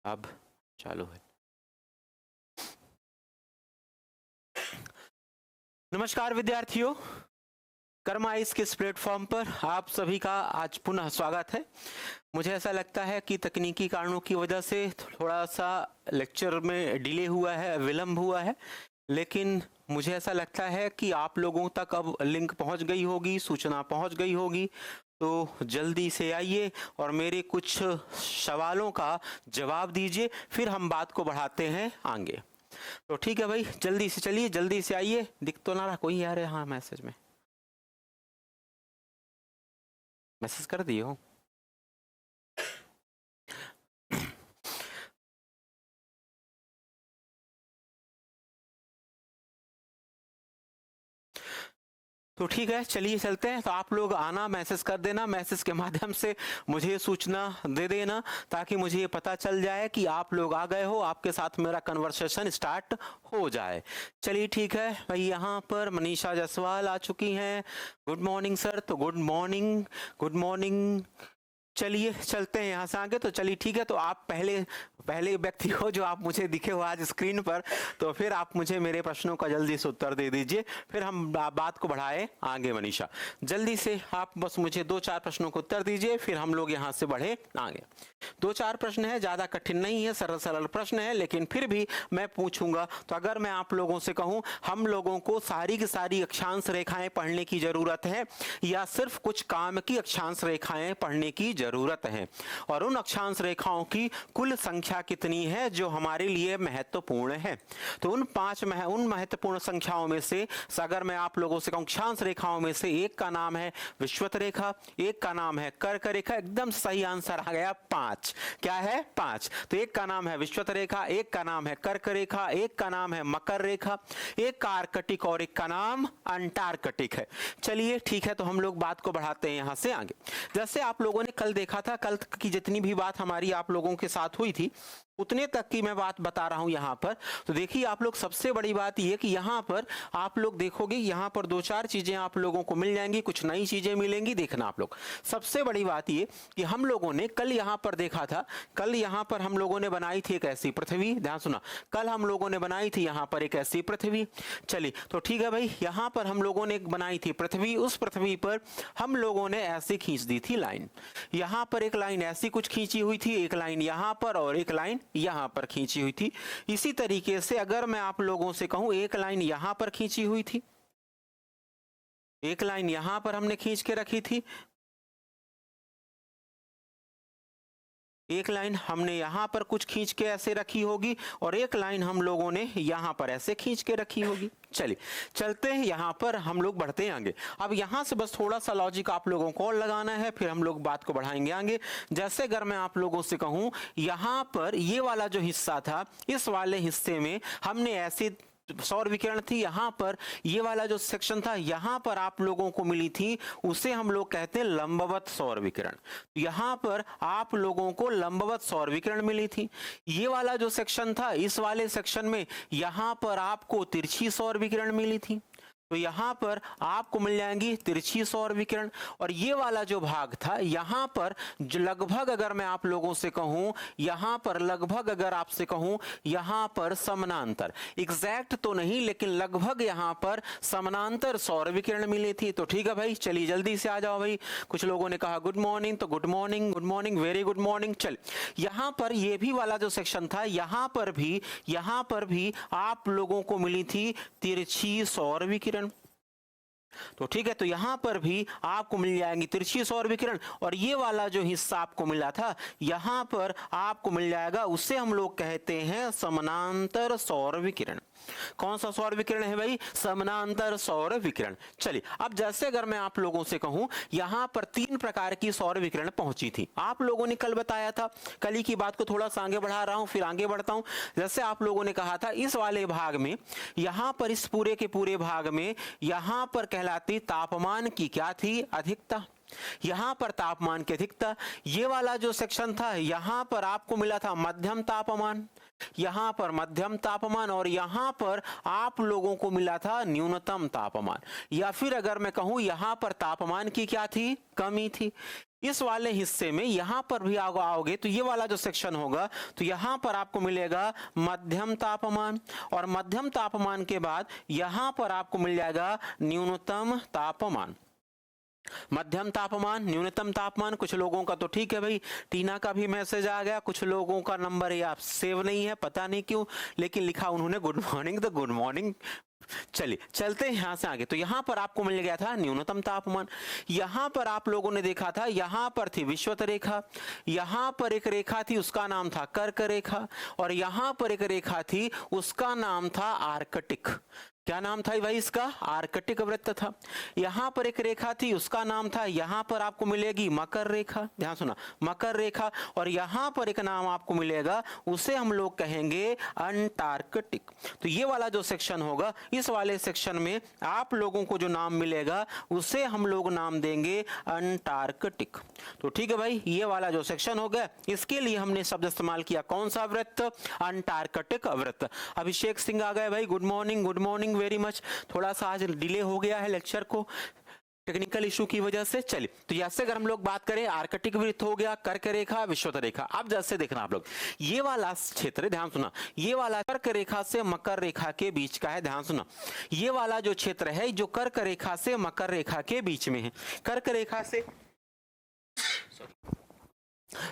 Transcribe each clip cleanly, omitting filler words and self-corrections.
अब चालू है। नमस्कार विद्यार्थियों, कर्मा इस किस प्लेटफॉर्म पर आप सभी का आज पुनः स्वागत है। मुझे ऐसा लगता है कि तकनीकी कारणों की वजह से थोड़ा सा लेक्चर में डिले हुआ है, विलंब हुआ है, लेकिन मुझे ऐसा लगता है कि आप लोगों तक अब लिंक पहुंच गई होगी, सूचना पहुंच गई होगी। तो जल्दी से आइए और मेरे कुछ सवालों का जवाब दीजिए, फिर हम बात को बढ़ाते हैं आगे। तो ठीक है भाई, जल्दी से चलिए, जल्दी से आइए। दिख तो ना रहा कोई यार? हाँ, मैसेज कर दिए हो। तो ठीक है, चलिए चलते हैं। तो आप लोग आना, मैसेज कर देना, मैसेज के माध्यम से मुझे सूचना दे देना, ताकि मुझे ये पता चल जाए कि आप लोग आ गए हो, आपके साथ मेरा कन्वर्सेशन स्टार्ट हो जाए। चलिए ठीक है भाई, यहाँ पर मनीषा जायसवाल आ चुकी हैं। Good morning sir. तो गुड मॉर्निंग, गुड मॉर्निंग। चलिए चलते हैं यहाँ से आगे। तो चलिए ठीक है, तो आप पहले व्यक्ति हो जो आप मुझे दिखे हो आज स्क्रीन पर, तो फिर आप मुझे मेरे प्रश्नों का जल्दी से उत्तर दे दीजिए, फिर हम बात को बढ़ाए आगे। मनीषा, जल्दी से आप बस मुझे 2-4 प्रश्नों को उत्तर दीजिए, फिर हम लोग यहाँ से बढ़े आगे। 2-4 प्रश्न है, ज्यादा कठिन नहीं है, सरल सरल प्रश्न है, लेकिन फिर भी मैं पूछूंगा। तो अगर मैं आप लोगों से कहूं, हम लोगों को सारी की सारी अक्षांश रेखाएं पढ़ने की जरूरत है या सिर्फ कुछ काम की अक्षांश रेखाएं पढ़ने की जरूरत है, और उन अक्षांश रेखाओं की कुल संख्या कितनी है जो हमारे लिए महत्वपूर्ण है? तो उन महत्वपूर्ण संख्याओं में से अगर मैं आप लोगों से कहूं, अक्षांश रेखाओं में से एक का नाम है विषुवत रेखा, एक का नाम है कर्क रेखा। एकदम सही आंसर आ गया 5। क्या है? 5। तो एक का नाम है विषुवत रेखा, एक का नाम है कर्क रेखा, एक का नाम है मकर रेखा, एक का आर्कटिक और एक का नाम अंटार्कटिक है। चलिए ठीक है, तो हम लोग बात को बढ़ाते हैं यहां से आगे। जैसे आप लोगों ने कल देखा था, कल की जितनी भी बात हमारी आप लोगों के साथ हुई थी, उतने तक की मैं बात बता रहा हूं यहां पर। तो देखिए आप लोग, सबसे बड़ी बात यह कि यहां पर आप लोग देखोगे, यहां पर 2-4 चीजें आप लोगों को मिल जाएंगी, कुछ नई चीजें मिलेंगी। देखना आप लोग, सबसे बड़ी बात यह कि हम लोगों ने कल यहां पर देखा था, कल यहां पर हम लोगों ने बनाई थी एक ऐसी पृथ्वी। ध्यान सुना, कल हम लोगों ने बनाई थी यहां पर एक ऐसी पृथ्वी। चलिए, तो ठीक है भाई, यहां पर हम लोगों ने एक बनाई थी पृथ्वी। उस पृथ्वी पर हम लोगों ने ऐसी खींच दी थी लाइन। यहां पर एक लाइन ऐसी कुछ खींची हुई थी, एक लाइन यहां पर और एक लाइन यहां पर खींची हुई थी। इसी तरीके से अगर मैं आप लोगों से कहूं, एक लाइन यहां पर खींची हुई थी, एक लाइन यहां पर हमने खींच के रखी थी, एक लाइन हमने यहां पर कुछ खींच के ऐसे रखी होगी, और एक लाइन हम लोगों ने यहां पर ऐसे खींच के रखी होगी। चलिए चलते हैं, यहां पर हम लोग बढ़ते हैं आगे। अब यहां से बस थोड़ा सा लॉजिक आप लोगों को और लगाना है, फिर हम लोग बात को बढ़ाएंगे आगे। जैसे अगर मैं आप लोगों से कहूं, यहां पर ये वाला जो हिस्सा था, इस वाले हिस्से में हमने ऐसे सौर विकिरण थी, यहां पर ये वाला जो सेक्शन था, यहां पर आप लोगों को मिली थी, उसे हम लोग कहते हैं लंबवत सौर विकिरण। यहां पर आप लोगों को लंबवत सौर विकिरण मिली थी। ये वाला जो सेक्शन था, इस वाले सेक्शन में यहां पर आपको तिरछी सौर विकिरण मिली थी। तो यहां पर आपको मिल जाएंगी तिरछी सौर विकिरण। और ये वाला जो भाग था, यहां पर जो लगभग, अगर मैं आप लोगों से कहूं, यहां पर लगभग, अगर आपसे कहूं, यहां पर समानांतर, एग्जैक्ट तो नहीं लेकिन लगभग यहां पर समानांतर सौर विकिरण मिली थी। तो ठीक है भाई, चलिए जल्दी से आ जाओ भाई। कुछ लोगों ने कहा गुड मॉर्निंग, तो good morning, good morning, very good morning. चल, यहां पर ये भी वाला जो सेक्शन था, यहां पर भी आप लोगों को मिली थी तिरछी सौर विकिरण। तो ठीक है, तो यहां पर भी आपको मिल जाएंगी तिरछी सौर विकिरण। और ये वाला जो हिस्सा आपको मिला था, यहां पर आपको मिल जाएगा, उसे हम लोग कहते हैं समानांतर सौर विकिरण। कौन सा सौर विकिरण है भाई? समानांतर सौर विकिरण। चलिए, अब जैसे अगर मैं आप लोगों से कहूं, यहां पर 3 प्रकार की सौर विकिरण पहुंची थी। आप लोगों ने कल बताया था, कल ही की बात को थोड़ा सा आगे बढ़ा रहा हूं, फिर आगे बढ़ता हूं। जैसे आप लोगों ने कहा था, इस वाले भाग में, यहां पर इस पूरे के पूरे भाग में, यहां पर कहलाती तापमान की क्या थी? अधिकता। यहां पर तापमान की अधिकता। ये वाला जो सेक्शन था, यहां पर आपको मिला था मध्यम तापमान, यहां पर मध्यम तापमान, और यहां पर आप लोगों को मिला था न्यूनतम तापमान। या फिर अगर मैं कहूं, यहां पर तापमान की क्या थी? कमी थी। इस वाले हिस्से में यहां पर भी आओगे तो ये वाला जो सेक्शन होगा तो यहां पर आपको मिलेगा मध्यम तापमान, और मध्यम तापमान के बाद यहां पर आपको मिल जाएगा न्यूनतम तापमान। मध्यम तापमान, न्यूनतम तापमान, कुछ लोगों का तो ठीक है भाई, टीना का भी मैसेज आ गया, कुछ लोगों का नंबर ये आप सेव नहीं है, पता नहीं क्यों, लेकिन लिखा उन्होंने गुड मॉर्निंग, तो गुड मॉर्निंग। चलिए चलते हैं यहां से आगे। तो यहां पर आपको मिल गया था न्यूनतम तापमान, यहां पर आप लोगों ने देखा था यहां पर थी विषुवत रेखा, यहां पर एक रेखा थी उसका नाम था कर्क रेखा, और यहां पर एक रेखा थी उसका नाम था आर्कटिक। क्या नाम था भाई इसका? आर्कटिक वृत्त था। यहां पर एक रेखा थी उसका नाम था, यहां पर आपको मिलेगी मकर रेखा, ध्यान सुना, मकर रेखा, और यहां पर एक नाम आपको मिलेगा उसे हम लोग कहेंगे अंटार्कटिक। तो ये वाला जो सेक्शन होगा, इस वाले सेक्शन में आप लोगों को जो नाम मिलेगा उसे हम लोग नाम देंगे अंटार्कटिक। तो ठीक है भाई, ये वाला जो सेक्शन हो गया, इसके लिए हमने शब्द इस्तेमाल किया कौन सा वृत्त? अंटार्कटिक वृत्त। अभिषेक सिंह आ गए भाई, good morning, good morning very much. थोड़ा सा आज डिले हो गया है लेक्चर को टेक्निकल इशू की वजह से। चलिए, तो जैसे अगर हम लोग बात करें, आर्कटिक वृत्त हो गया, कर्क रेखा, विषुवत रेखा। अब जैसे देखना आप लोग, ये वाला क्षेत्र, ध्यान सुना, ये वाला कर्क रेखा से मकर रेखा के बीच का है, ध्यान सुना, ये वाला जो क्षेत्र है जो कर्क रेखा से मकर रेखा के बीच में है, कर्क रेखा से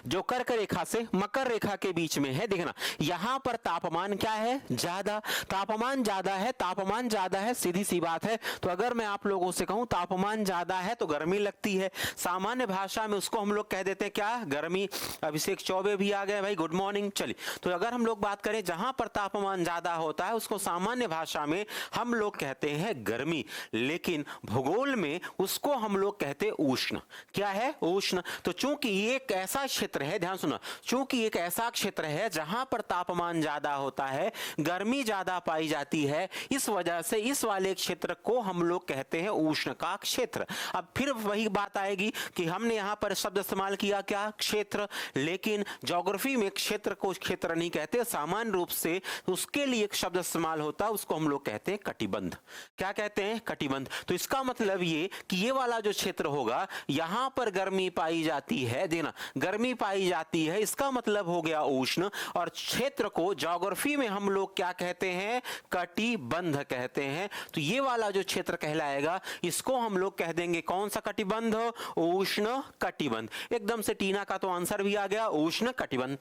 जो कर्क रेखा से मकर रेखा के बीच में है, देखना यहां पर तापमान क्या है? ज्यादा। तापमान ज्यादा है, तापमान ज्यादा है, सीधी सी बात है। तो अगर मैं आप लोगों से कहूं तापमान ज्यादा है तो गर्मी लगती है, सामान्य भाषा में उसको हम लोग कह देते हैं क्या? गर्मी। अभिषेक चौबे भी आ गए भाई, गुड मॉर्निंग। चलिए, तो अगर हम लोग बात करें जहां पर तापमान ज्यादा होता है उसको सामान्य भाषा में हम लोग कहते हैं गर्मी, लेकिन भूगोल में उसको हम लोग कहते हैं उष्ण। क्या है? उष्ण। तो चूंकि ये एक ऐसा क्षेत्र है, ध्यान सुनो, चूंकि एक ऐसा क्षेत्र है जहां पर तापमान ज्यादा होता है, गर्मी ज्यादा पाई जाती है, इस वजह से इस वाले क्षेत्र को हम लोग कहते हैं उष्ण का क्षेत्र। अब फिर वही बात आएगी कि हमने यहां पर शब्द इस्तेमाल किया क्या? क्षेत्र। लेकिन ज्योग्राफी में क्षेत्र को क्षेत्र नहीं कहते, सामान्य रूप से उसके लिए एक शब्द इस्तेमाल होता है, उसको हम लोग कहते हैं कटिबंध। क्या कहते हैं? कटिबंध। तो इसका मतलब ये कि ये वाला जो क्षेत्र होगा, यहां पर गर्मी पाई जाती है, देना गर्मी पाई जाती है, इसका मतलब हो गया उष्ण, और क्षेत्र को ज्योग्राफी में हम लोग क्या कहते हैं? कटिबंध कहते हैं। तो ये वाला जो क्षेत्र कहलाएगा, इसको हम लोग कह देंगे कौन सा कटिबंध? उष्ण कटिबंध। एकदम से टीना का तो आंसर भी आ गया, उष्ण कटिबंध।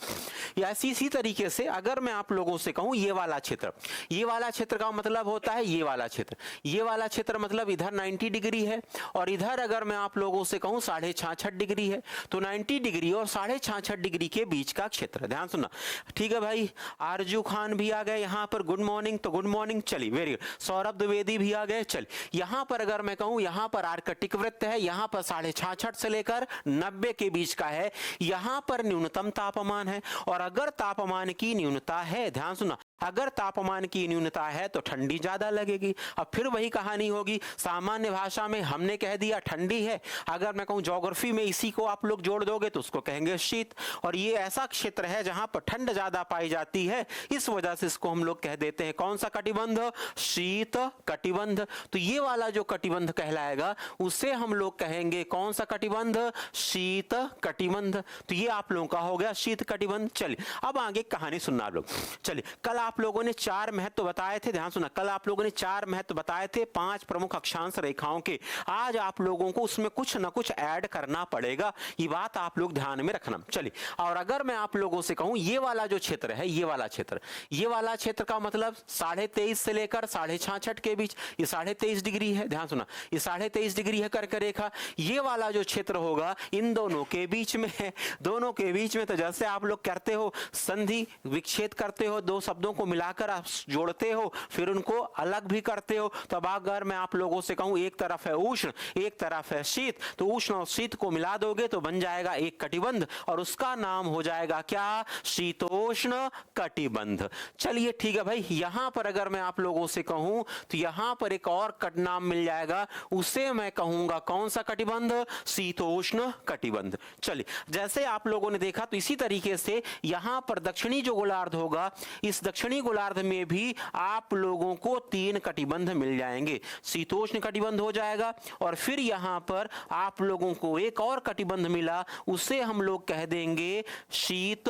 इसी तरीके से अगर मैं आप लोगों से कहूं ये वाला क्षेत्र, ये वाला क्षेत्र का मतलब होता है ये वाला क्षेत्र, ये वाला क्षेत्र मतलब इधर 90 डिग्री है, और इधर अगर मैं आप लोगों से कहूं 66.5 डिग्री है, तो 90 डिग्री और 66.5 डिग्री के बीच का क्षेत्र। ध्यान सुनना, ठीक है भाई। आरजू खान भी आ गए यहां पर, गुड मॉर्निंग, तो गुड मॉर्निंग। चलिए, वेरी गुड। सौरभ द्विवेदी भी आ गए। चल, यहां पर अगर मैं कहूं यहां पर आर्कटिक वृत्त है, यहां पर 66.5 से लेकर 90 के बीच का है, यहां पर न्यूनतम तापमान है, और अगर तापमान की न्यूनता है, ध्यान सुना, अगर तापमान की न्यूनता है तो ठंडी ज्यादा लगेगी। अब फिर वही कहानी होगी, सामान्य भाषा में हमने कह दिया ठंडी है, अगर मैं कहूं ज्योग्राफी में इसी को आप लोग जोड़ दोगे तो उसको कहेंगे शीत। और ये ऐसा क्षेत्र है जहां पर ठंड ज्यादा पाई जाती है, इस वजह से इसको हम लोग कह देते हैं कौन सा कटिबंध? शीत कटिबंध। तो ये वाला जो कटिबंध कहलाएगा उसे हम लोग कहेंगे कौन सा कटिबंध? शीत कटिबंध। तो ये आप लोगों का हो गया शीत कटिबंध। चलिए, अब आगे कहानी सुनना आप लोग। चलिए, कल आप लोगों ने 4 महत्व बताए थे, ध्यान सुना, कल आप लोगों ने 4 महत्व बताए थे 5 प्रमुख अक्षांश रेखाओं के। आज आप लोगों को उसमें कुछ ना कुछ ऐड करना पड़ेगा, ये बात आप लोग ध्यान में रखना। चलिए, और अगर मैं आप लोगों से कहूं ये वाला जो क्षेत्र है, ये वाला क्षेत्र, ये वाला क्षेत्र का मतलब 23.5 से लेकर 66.5 के बीच, ये 23.5 डिग्री है, ध्यान सुना, ये 23.5 डिग्री है कर्क रेखा। ये वाला जो क्षेत्र होगा इन दोनों के बीच में है, दोनों के बीच में। तो जैसे आप लोग करते हो संधि विच्छेद करते हो, दो शब्दों को मिलाकर आप जोड़ते हो, फिर उनको अलग भी करते हो। तब अगर मैं आप लोगों से कहूं एक तरफ है उष्ण, एक तरफ है शीत, तो उष्ण और शीत को मिला दोगे तो बन जाएगा एक कटिबंध, और उसका नाम हो जाएगा क्या? शीतोष्ण कटिबंध। चलिए, ठीक है भाई। यहां पर अगर मैं आप लोगों से कहूं तो यहां पर एक और नाम मिल जाएगा, उसे मैं कहूंगा कौन सा कटिबंध? शीतोष्ण कटिबंध। चलिए, जैसे आप लोगों ने देखा तो इसी तरीके से यहां पर दक्षिणी जो गोलार्ध होगा, इस दक्षिणी दक्षिणी गोलार्ध में भी आप लोगों को 3 कटिबंध मिल जाएंगे। शीतोष्ण कटिबंध हो जाएगा और फिर यहां पर आप लोगों को एक और कटिबंध मिला, उसे हम लोग कह देंगे शीत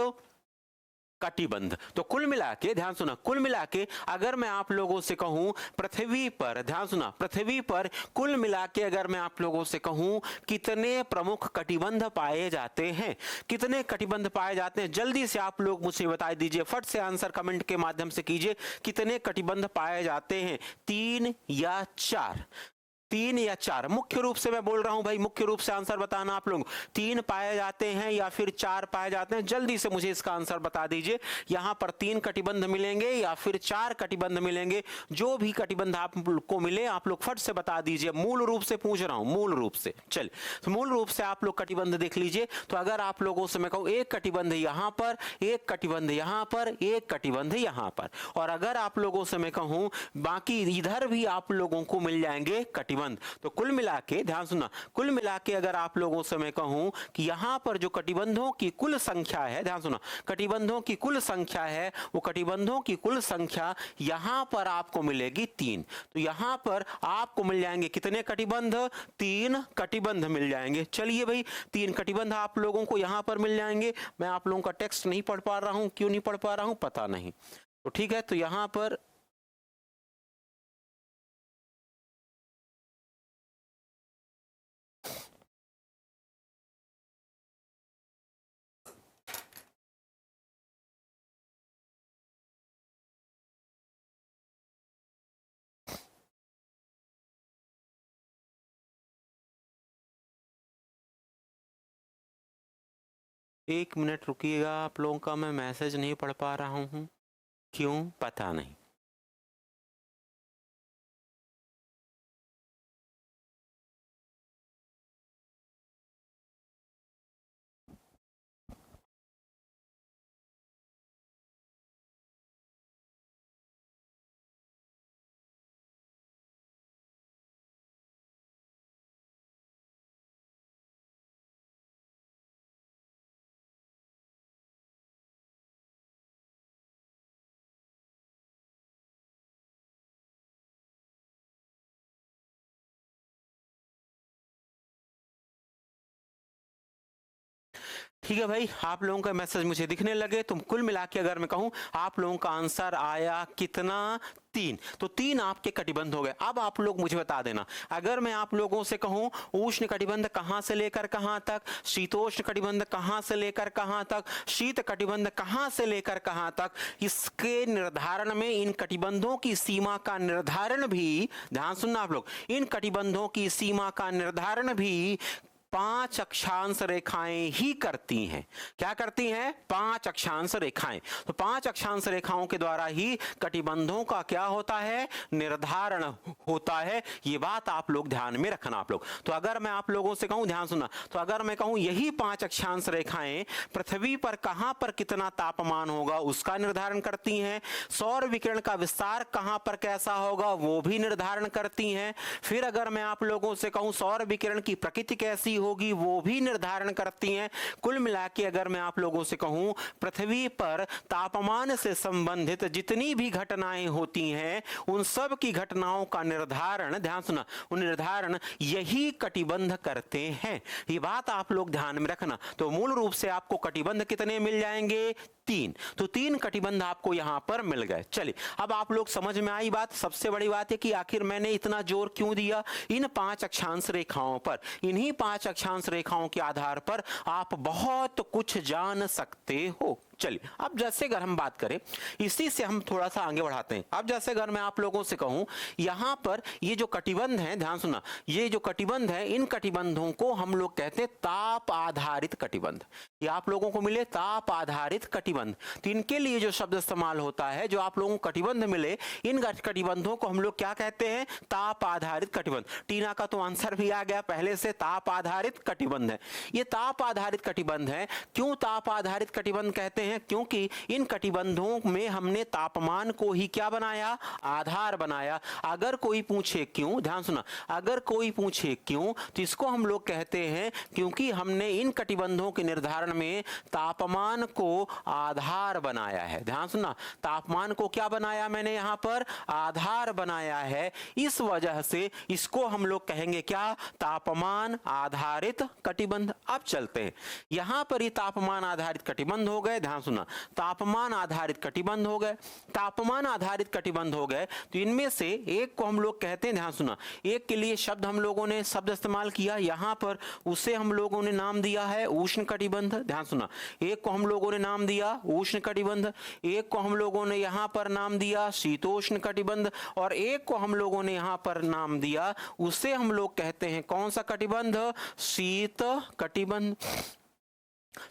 कटिबंध। तो कुल मिला के ध्यान सुना, कुल मिला के अगर मैं आप लोगों से कहूं पृथ्वी पर, ध्यान सुना, पृथ्वी पर कुल मिला के अगर मैं आप लोगों से कहूं कितने प्रमुख कटिबंध पाए जाते हैं, कितने कटिबंध पाए जाते हैं, जल्दी से आप लोग मुझे बता दीजिए, फट से आंसर कमेंट के माध्यम से कीजिए। कितने कटिबंध पाए जाते हैं, 3 या 4? 3 या 4? मुख्य रूप से मैं बोल रहा हूं भाई, मुख्य रूप से आंसर बताना आप लोग। 3 पाए जाते हैं या फिर 4 पाए जाते हैं, जल्दी से मुझे इसका आंसर बता दीजिए। यहां पर 3 कटिबंध मिलेंगे या फिर 4 कटिबंध मिलेंगे? जो भी कटिबंध आपको मिले आप लोग फट से बता दीजिए। मूल रूप से पूछ रहा हूं, मूल रूप से। चल, तो मूल रूप से आप लोग कटिबंध देख लीजिए। तो अगर आप लोगों से मैं कहूं एक कटिबंध यहां पर, एक कटिबंध यहां पर, एक कटिबंध यहां पर, और अगर आप लोगों से मैं कहूं बाकी इधर भी आप लोगों को मिल जाएंगे कटिबंध, तो कुल मिला के ध्यान सुनना, कुल मिला के अगर आप लोगों से मैं कहूं कि यहां पर जो कटिबंधों की कुल संख्या है, ध्यान सुना, कटिबंधों की कुल संख्या है, वो कटिबंधों की कुल संख्या यहां पर आपको मिलेगी 3। तो यहां पर आपको मिल जाएंगे कितने कटिबंध? 3 कटिबंध मिल जाएंगे। चलिए भाई, 3 कटिबंध आप लोगों को यहां पर मिल जाएंगे। मैं आप लोगों का टेक्स्ट नहीं पढ़ पा रहा हूं, क्यों नहीं पढ़ पा रहा हूं पता नहीं, तो ठीक है। तो यहां पर 1 मिनट रुकिएगा, आप लोगों का मैं मैसेज नहीं पढ़ पा रहा हूं, क्यों पता नहीं। ठीक है भाई, आप लोगों का मैसेज मुझे दिखने लगे। तो कुल मिला के अगर मैं कहूं आप लोगों का आंसर आया कितना? 3। तो 3 आपके कटिबंध हो गए। अब आप लोग मुझे बता देना, अगर मैं आप लोगों से कहूं उष्ण कटिबंध कहां से लेकर कहां तक, शीतोष्ण कटिबंध कहां से लेकर कहां तक, शीत कटिबंध कहां से लेकर कहां तक, इसके निर्धारण में इन कटिबंधों की सीमा का निर्धारण भी, ध्यान सुनना आप लोग, इन कटिबंधों की सीमा का निर्धारण भी 5 अक्षांश रेखाएं ही करती हैं। क्या करती हैं? 5 अक्षांश रेखाएं। तो 5 अक्षांश रेखाओं के द्वारा ही कटिबंधों का क्या होता है? निर्धारण होता है। ये बात आप लोग ध्यान में रखना आप लोग। तो अगर मैं आप लोगों से कहूं, ध्यान सुनना, तो अगर मैं कहूं यही 5 अक्षांश रेखाएं पृथ्वी पर कहां पर कितना तापमान होगा उसका निर्धारण करती हैं, सौर विकिरण का विस्तार कहां पर कैसा होगा वो भी निर्धारण करती हैं, फिर अगर मैं आप लोगों से कहूं सौर विकिरण की प्रकृति कैसी होगी वो भी निर्धारण करती हैं। कुल मिला के अगर मैं आप लोगों से कहूं पृथ्वी पर तापमान से संबंधित जितनी भी घटनाएं होती हैं उन सब की घटनाओं का निर्धारण, ध्यान सुना, उन निर्धारण यही कटिबंध करते हैं। ये बात आप लोग ध्यान में रखना। तो मूल रूप से आपको कटिबंध कितने मिल जाएंगे? 3। तो 3 कटिबंध आपको यहां पर मिल गए। चलिए, अब आप लोग समझ में आई बात। सबसे बड़ी बात है कि आखिर मैंने इतना जोर क्यों दिया इन 5 अक्षांश रेखाओं पर। इन्हीं 5 अक्षांश रेखाओं के आधार पर आप बहुत कुछ जान सकते हो। चलिए, अब जैसे अगर हम बात करें, इसी से हम थोड़ा सा आगे बढ़ाते हैं। अब जैसे अगर मैं आप लोगों से कहूं यहां पर ये जो कटिबंध है, ध्यान सुना, ये जो कटिबंध है इन कटिबंधों को हम लोग कहते हैं ताप आधारित कटिबंध। ये आप लोगों को मिले ताप आधारित कटिबंध। तो इनके लिए जो शब्द इस्तेमाल होता है, जो आप लोगों को कटिबंध मिले, इन कटिबंधों को हम लोग क्या कहते हैं? ताप आधारित कटिबंध। टीना का तो आंसर भी आ गया पहले से, ताप आधारित कटिबंध है। ये ताप आधारित कटिबंध है। क्यों ताप आधारित कटिबंध कहते हैं? हैं? क्योंकि इन कटिबंधों में हमने तापमान को ही क्या बनाया? आधार बनाया। अगर कोई पूछे क्यों, ध्यान सुना, अगर कोई पूछे क्यों, तो इसको हम लोग कहते हैं क्योंकि हमने इन कटिबंधों के निर्धारण में तापमान को आधार बनाया है। ध्यान सुना, तापमान को क्या बनाया मैंने यहां पर? आधार बनाया है। इस वजह से इसको हम लोग कहेंगे क्या? तापमान आधारित कटिबंध। अब चलते हैं, यहां पर ही तापमान आधारित कटिबंध हो गए। ध्यान सुना, तापमान आधारित कटिबंध हो गए। तापमान आधारित कटिबंध हो गए तो इनमें से एक को हम लोग कहते हैं, ध्यान सुना, एक के लिए शब्द हम लोगों ने शब्द इस्तेमाल किया यहां पर, उसे हम लोगों ने नाम दिया है उष्ण कटिबंध। ध्यान सुना, एक को हम लोगों ने नाम दिया उष्ण कटिबंध, एक को हम लोगों ने यहां पर नाम दिया शीतोष्ण कटिबंध, और एक को हम लोगों ने यहां पर नाम दिया, उसे हम लोग कहते हैं कौन सा कटिबंध? शीत कटिबंध।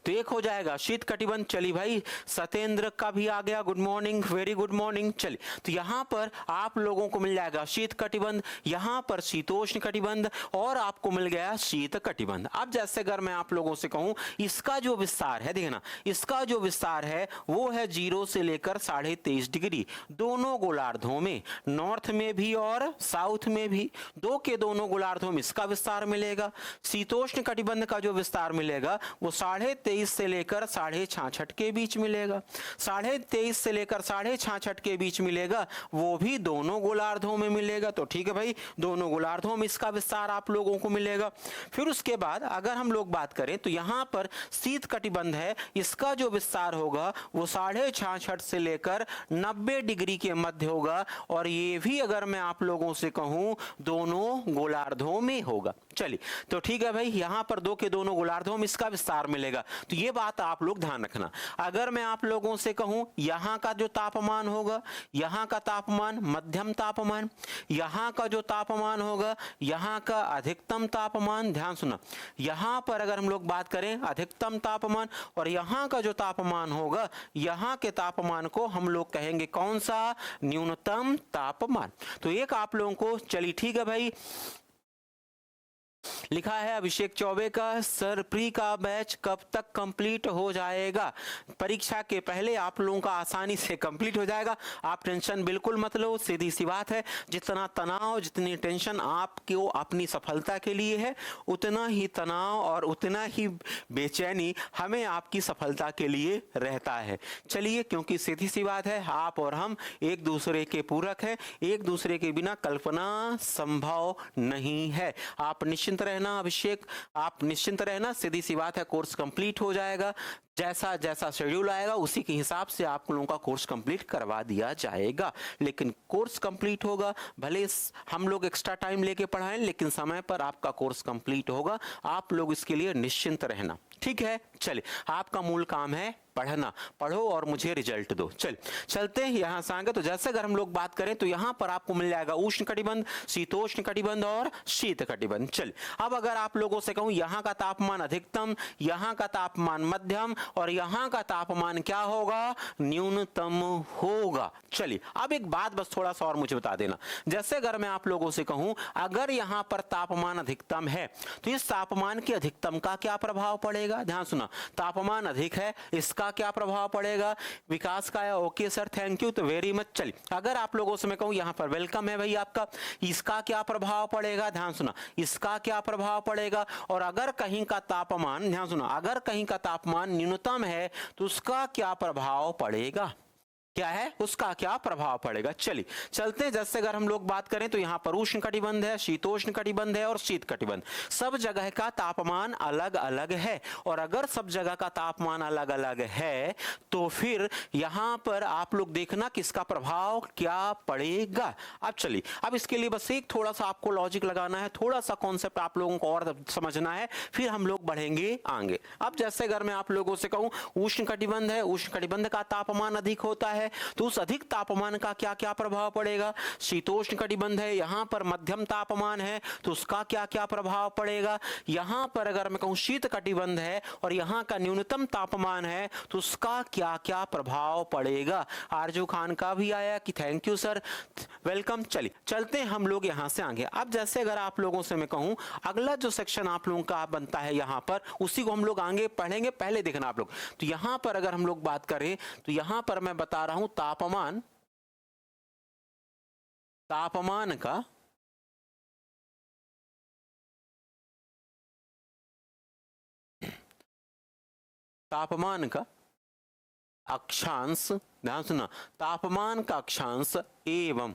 तो एक हो जाएगा शीत कटिबंध। चलिए भाई, सत्येंद्र का भी आ गया, good morning, very good morning. चलिए, तो यहां पर आप लोगों को मिल जाएगा शीत कटिबंध, यहां पर शीतोष्ण कटिबंध, और आपको मिल गया शीत कटिबंध। अब जैसे अगर मैं आप लोगों से कहूं इसका जो विस्तार है, देखना, इसका जो विस्तार है वो है 0 से लेकर 23.5 डिग्री, दोनों गोलार्धों में, नॉर्थ में भी और साउथ में भी, दो के दोनों गोलार्धों में इसका विस्तार मिलेगा। शीतोष्ण कटिबंध का जो विस्तार मिलेगा वो 23.5 से लेकर 66.5 के बीच मिलेगा। 23.5 से लेकर 66.5 के बीच मिलेगा, वो भी दोनों गोलार्धों में मिलेगा। तो ठीक है भाई, दोनों गोलार्धों में इसका विस्तार आप लोगों को मिलेगा। फिर उसके बाद अगर हम लोग बात करें तो यहां पर शीत कटिबंध है, इसका जो विस्तार होगा वो 66.5 से लेकर 90 डिग्री के मध्य होगा, और ये भी अगर मैं आप लोगों से कहूं दोनों गोलार्धों में होगा। चलिए, तो ठीक है भाई, यहां पर दो के दोनों गोलार्धों में इसका विस्तार मिलेगा। तो ये बात आप लोग ध्यान रखना। अगर मैं आप लोगों से कहूं यहां का जो तापमान होगा, यहां का तापमान मध्यम तापमान, यहां का जो तापमान होगा, यहां का अधिकतम तापमान, ध्यान सुना, यहां पर अगर हम लोग बात करें अधिकतम तापमान, और यहां का जो तापमान होगा, यहां के तापमान को हम लोग कहेंगे कौन सा? न्यूनतम तापमान। तो एक आप लोगों को, चलिए ठीक है भाई, लिखा है अभिषेक चौबे का, सर प्री का बैच कब तक कंप्लीट हो जाएगा? परीक्षा के पहले आप लोगों का आसानी से कंप्लीट हो जाएगा, आप टेंशन बिल्कुल मत लो। सीधी सी बात है, जितना तनाव, जितनी टेंशन आपको अपनी सफलता के लिए है, उतना ही तनाव और उतना ही बेचैनी हमें आपकी सफलता के लिए रहता है। चलिए, क्योंकि सीधी सी बात है, आप और हम एक दूसरे के पूरक हैं, एक दूसरे के बिना कल्पना संभव नहीं है। आप निश्चिंत रहना अभिषेक, आप निश्चिंत रहना, सीधी सी बात है, कोर्स कंप्लीट हो जाएगा। जैसा जैसा शेड्यूल आएगा उसी के हिसाब से आप लोगों का कोर्स कंप्लीट करवा दिया जाएगा। लेकिन कोर्स कंप्लीट होगा, भले हम लोग एक्स्ट्रा टाइम लेके पढ़ाएं, लेकिन समय पर आपका कोर्स कंप्लीट होगा। आप लोग इसके लिए निश्चिंत रहना, ठीक है? चलिए, आपका मूल काम है पढ़ना, पढ़ो और मुझे रिजल्ट दो। चलते हैं यहां से आगे। तो जैसे अगर हम लोग बात करें तो यहां पर आपको मिल जाएगा उष्ण कटिबंध, शीतोष्ण कटिबंध और शीत कटिबंध। चलिए, अब अगर आप लोगों से कहूं यहां का तापमान अधिकतम, यहां का तापमान मध्यम, और यहां का तापमान क्या होगा? न्यूनतम होगा। चलिए, अब एक बात बस थोड़ा सा और मुझे बता देना, जैसे अगर मैं आप लोगों से कहूं अगर यहां पर तापमान अधिकतम है तो इस तापमान के अधिकतम का क्या प्रभाव पड़ेगा? ध्यान सुना, तापमान अधिक है, इसका क्या प्रभाव पड़ेगा? विकास का है, ओके सर, थैंक यू, तो वेरी मच। चलिए, अगर आप लोगों से मैं कहूं यहां पर वेलकम है भाई आपका, इसका क्या प्रभाव पड़ेगा? ध्यान सुना, इसका क्या प्रभाव पड़ेगा? और अगर कहीं का तापमान, ध्यान सुना, अगर कहीं का तापमान न्यूनतम है तो उसका क्या प्रभाव पड़ेगा? क्या है उसका क्या प्रभाव पड़ेगा? चलिए, चलते हैं। जैसे अगर हम लोग बात करें तो यहां पर उष्ण कटिबंध है, शीतोष्ण कटिबंध है और शीत कटिबंध। सब जगह का तापमान अलग अलग है, और अगर सब जगह का तापमान अलग अलग है तो फिर यहां पर आप लोग देखना कि इसका प्रभाव क्या पड़ेगा। अब चलिए, अब इसके लिए बस एक थोड़ा सा आपको लॉजिक लगाना है, थोड़ा सा कॉन्सेप्ट आप लोगों को और समझना है, फिर हम लोग बढ़ेंगे आगे। अब जैसे अगर मैं आप लोगों से कहूं उष्ण कटिबंध है, उष्ण कटिबंध का तापमान अधिक होता है, है तो उस अधिक तापमान का क्या क्या प्रभाव पड़ेगा। शीतोष्ण कटिबंध है, यहाँ पर मध्यम तापमान है तो उसका क्या क्या प्रभाव पड़ेगा। यहाँ पर अगर मैं कहूँ शीत कटिबंध है और यहाँ का न्यूनतम तापमान है तो उसका क्या क्या प्रभाव पड़ेगा। आरजू खान का भी आया कि थैंक यू सर, वेलकम। चलिए चलते हैं हम लोग यहाँ से आगे। अब जैसे अगर आप लोगों से मैं कहूँ अगला जो सेक्शन आप लोगों का बनता है यहाँ पर, उसी को हम लोग आगे पढ़ेंगे। पहले देखना आप लोग, तो यहाँ पर अगर हम लोग बात करें तो यहाँ पर मैं बता रहा हूं तापमान का अक्षांश, ध्यान सुना, तापमान का अक्षांश एवं